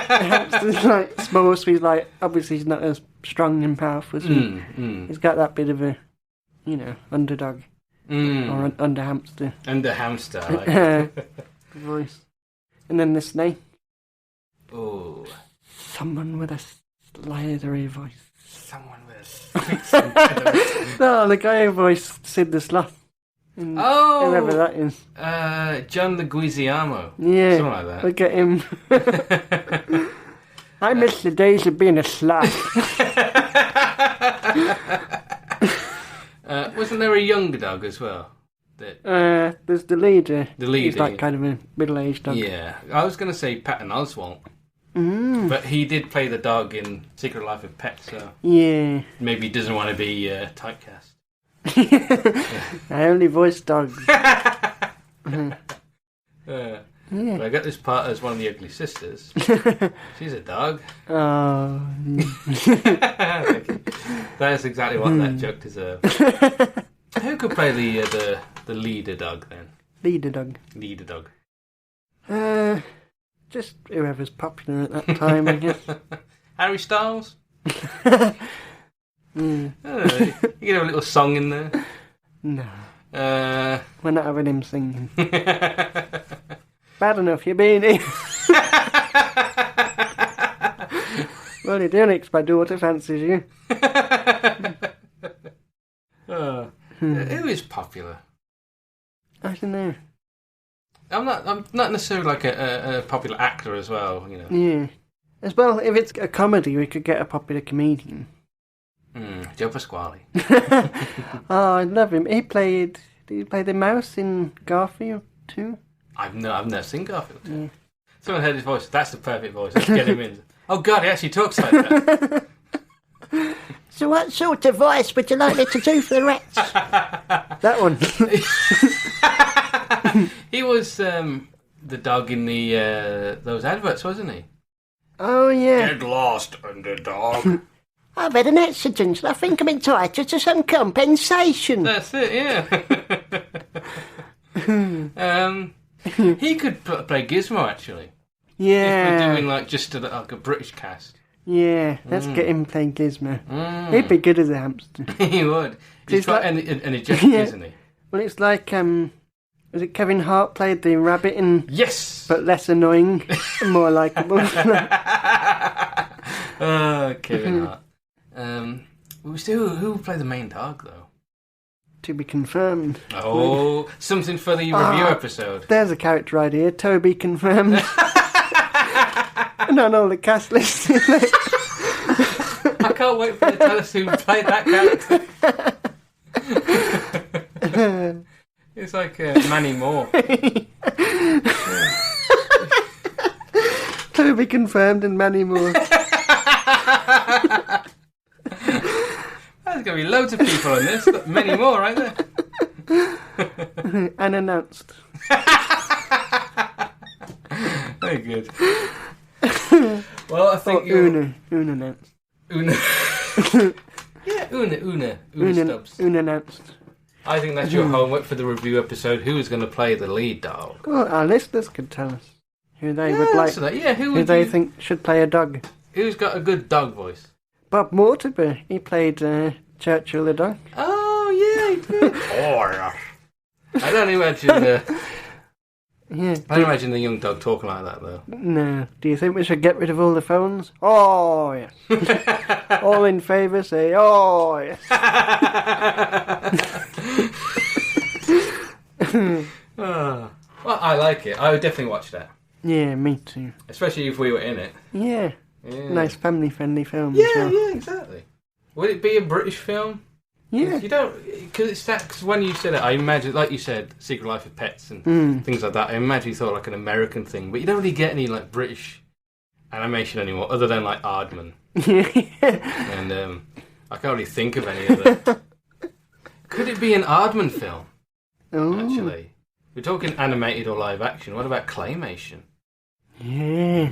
hamster's like small, so he's like, obviously he's not as strong and powerful as me. He's got that bit of a, underdog. Or under hamster.
Under hamster, I like it.
Voice. And then the snake.
Oh.
Someone with a slithery voice.
Someone with a
No, the guy who voiced Sid the Sloth. Whoever that is.
John Leguizamo.
Yeah.
Something like that.
Look at him. I miss the days of being a sloth.
Wasn't there a younger dog as well?
There's the leader.
The leader.
He's like kind of a middle-aged dog.
Yeah. I was going to say Patton Oswalt. But he did play the dog in Secret Life of Pets, so
yeah.
Maybe he doesn't want to be typecast.
I only voice dogs.
But I got this part as one of the ugly sisters. She's a dog.
Oh.
That is exactly what that joke deserved. Who could play the leader dog then?
Leader dog.
Leader dog.
Just whoever's popular at that time, I guess.
Harry Styles? You can have a little song in there.
No. We're not having him singing. Bad enough, you're being here. What are you doing? My daughter fancies you.
Who is popular?
I don't know.
I'm not necessarily like a popular actor as well,
Yeah. As well, if it's a comedy, we could get a popular comedian.
Joe Pasquale.
Oh, I love him. Did he play the mouse in Garfield too?
I've never seen Garfield. Yeah. Someone heard his voice. That's the perfect voice. Let's get him in. Oh God, he actually talks like that.
So what sort of voice would you like me to do for the rats?
That one.
He was the dog in those adverts, wasn't he?
Oh yeah.
Get lost, underdog.
I've had an accident and I think I'm entitled to some compensation.
That's it, yeah. He could play Gizmo, actually.
Yeah.
If we're doing like just like a British cast.
Yeah, let's get him playing Gizmo. He'd be good as a hamster.
He would. He's got energetic, isn't he?
Well, it's like, was it Kevin Hart played the rabbit in...
Yes!
But less annoying and more likeable.
Kevin Hart. Who would play the main dog, though?
To be confirmed.
Oh, something for the review episode.
There's a character idea. Toby confirmed. And on all the cast lists.
I can't wait for you to tell us who played that character. It's like Manny Moore.
Toby confirmed and Manny Moore.
There's going to be loads of people on this. Many more, right there.
Unannounced.
Very good. Well, I think
unannounced.
Yeah, Una Stubbs.
Unannounced.
I think that's your homework for the review episode. Who is going to play the lead dog?
Well, our listeners could tell us who they would like.
Who
they think should play a dog.
Who's got a good dog voice?
Bob Mortimer. He played Churchill the dog.
Oh yeah, he did. I don't imagine.
Yeah.
I don't imagine the young dog talking like that, though.
No. Do you think we should get rid of all the phones? Oh, yes. All in favour say, oh, yes.
Well, I like it. I would definitely watch that.
Yeah, me too.
Especially if we were in it.
Yeah.
Yeah.
Nice family-friendly film.
Yeah,
as well.
yeah, exactly. Would it be a British film?
Yeah.
You don't, because it's that. Because when you said it, I imagine, like you said, Secret Life of Pets and things like that. I imagine you thought like an American thing, but you don't really get any like British animation anymore, other than like Aardman. And I can't really think of any of it. Could it be an Aardman film?
Oh.
Actually, we're talking animated or live action. What about claymation?
Yeah.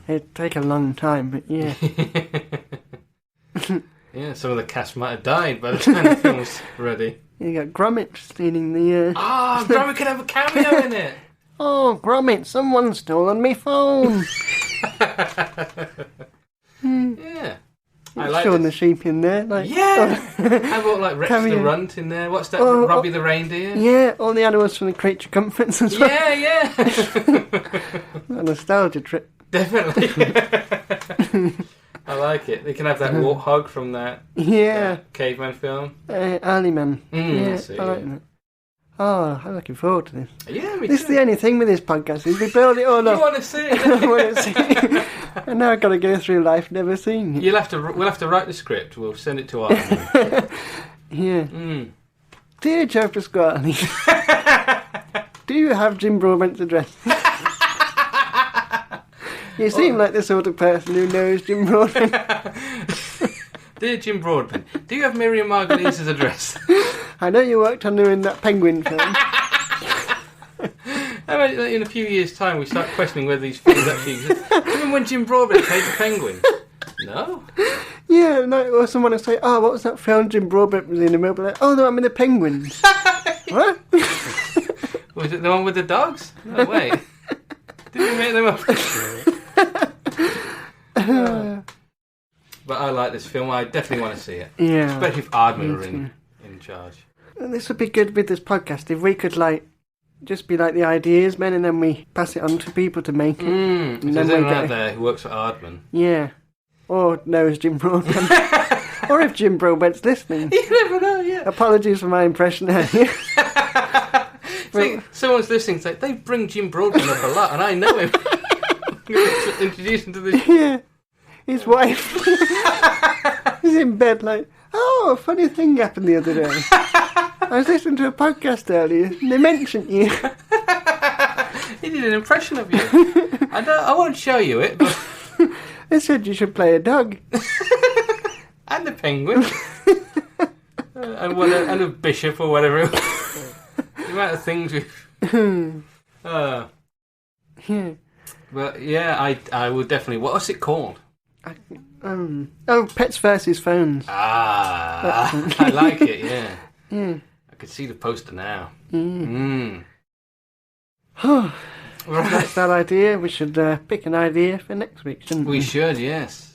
It'd take a long time, but yeah.
Yeah, some of the cast might have died by the time the film was ready.
You got Gromit stealing the...
Ah, Gromit could have a cameo in it!
Oh, Gromit, someone's stolen me phone!
Yeah. I like
Showing the sheep in there. Like,
Yeah! How about like Rex the
Cameo.
Runt in there? What's that? Robbie the Reindeer?
Yeah, all the animals from the Creature Comforts as well.
Yeah,
A nostalgia trip.
Definitely. I like it. They can have that warthog from that
Yeah.
caveman film.
Early Man. Yeah,
I see,
I like that. Oh, I'm looking forward to this.
Yeah, me
This is
too.
the only thing with this podcast is we build it all
You
up.
want to see it?
I want to see it. And now I've got to go through life never seeing it.
We'll have to write the script. We'll send it to our.
Yeah. Dear Joe Pasquale, do you have Jim Broadbent's address? You seem like the sort of person who knows Jim Broadbent.
Dear Jim Broadbent, do you have Miriam Margulies' address?
I know you worked on doing that Penguin film.
How about in a few years' time we start questioning whether these films actually exist? Do you remember when Jim Broadbent played the Penguin? No?
Yeah, no, or someone will say, oh, what was that film Jim Broadbent was in? And we'll be like, oh, no, I'm in the Penguins. What?
Was it the one with the dogs? No, wait. Did we make them up? But I like this film. I definitely want to see it.
Yeah.
Especially if Aardman are in charge.
And this would be good with this podcast if we could, like, just be like the ideas men and then we pass it on to people to make it.
If
And
there's
then we
anyone
get
out there who works for Aardman.
Yeah. Or knows Jim Broadbent. Or if Jim Broadbent's listening.
You never know, yeah.
Apologies for my impression earlier.
See, someone's listening, say, they bring Jim Broadbent up a lot, and I know him. I'm going to introduce him to this.
Yeah. His wife. He's in bed like, oh, a funny thing happened the other day. I was listening to a podcast earlier and they mentioned you.
He did an impression of you. I won't show you it, but...
They said you should play a dog.
And a penguin. and a bishop or whatever it was. The amount of things we've...
Yeah.
But yeah, I would definitely... What's it called?
Pets versus Phones.
Ah, I like it, yeah. I can see the poster now. Right.
That's that idea. We should pick an idea for next week, shouldn't we?
We should, yes.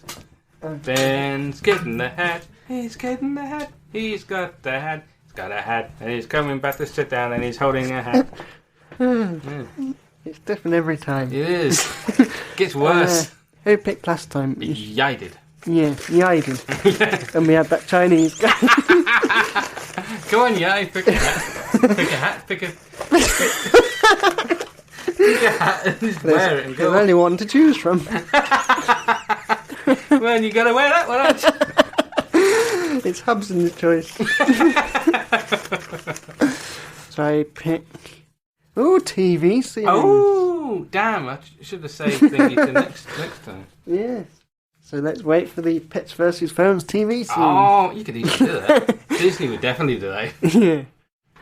Ben's getting the hat. He's getting the hat. He's got the hat. He's got a hat. And he's coming back to sit down and he's holding a hat.
It's different every time.
It is. Gets worse.
Who picked last time?
I did.
Yeah, I did. And we had that Chinese guy.
Come on, Yai, pick a hat. Pick a hat. Pick a hat and just wear it and
There's
go.
only one to choose from.
Well, you gotta wear that one, aren't you?
It's Hobson's choice. So I pick... Oh, TV series.
Oh, damn! I should have saved thingy to next time.
Yes. So let's wait for the Pets vs. Phones TV series.
Oh, you could easily do that. Disney would definitely do that.
Yeah.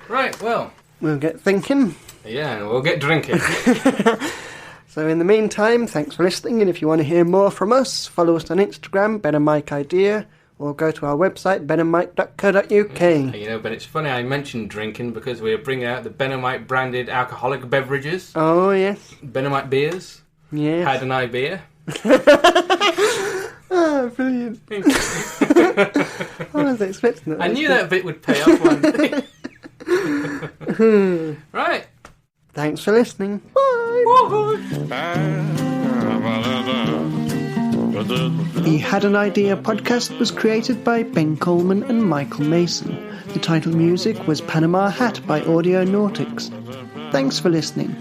Right, well.
We'll get thinking.
Yeah, and we'll get drinking.
So in the meantime, thanks for listening, and if you want to hear more from us, follow us on Instagram, Ben and Mike Idea, or go to our website, benandmike.co.uk.
You know, but it's funny I mentioned drinking because we're bringing out the Ben and Mike branded alcoholic beverages.
Oh, yes.
Ben and Mike beers.
Yes.
Had an eye beer.
Oh, brilliant. I wasn't expecting that.
I knew that bit would pay off one day. Right.
Thanks for listening. Bye. The Had an Idea podcast was created by Ben Coleman and Michael Mason. The title music was Panama Hat by Audio Nautics. Thanks for listening.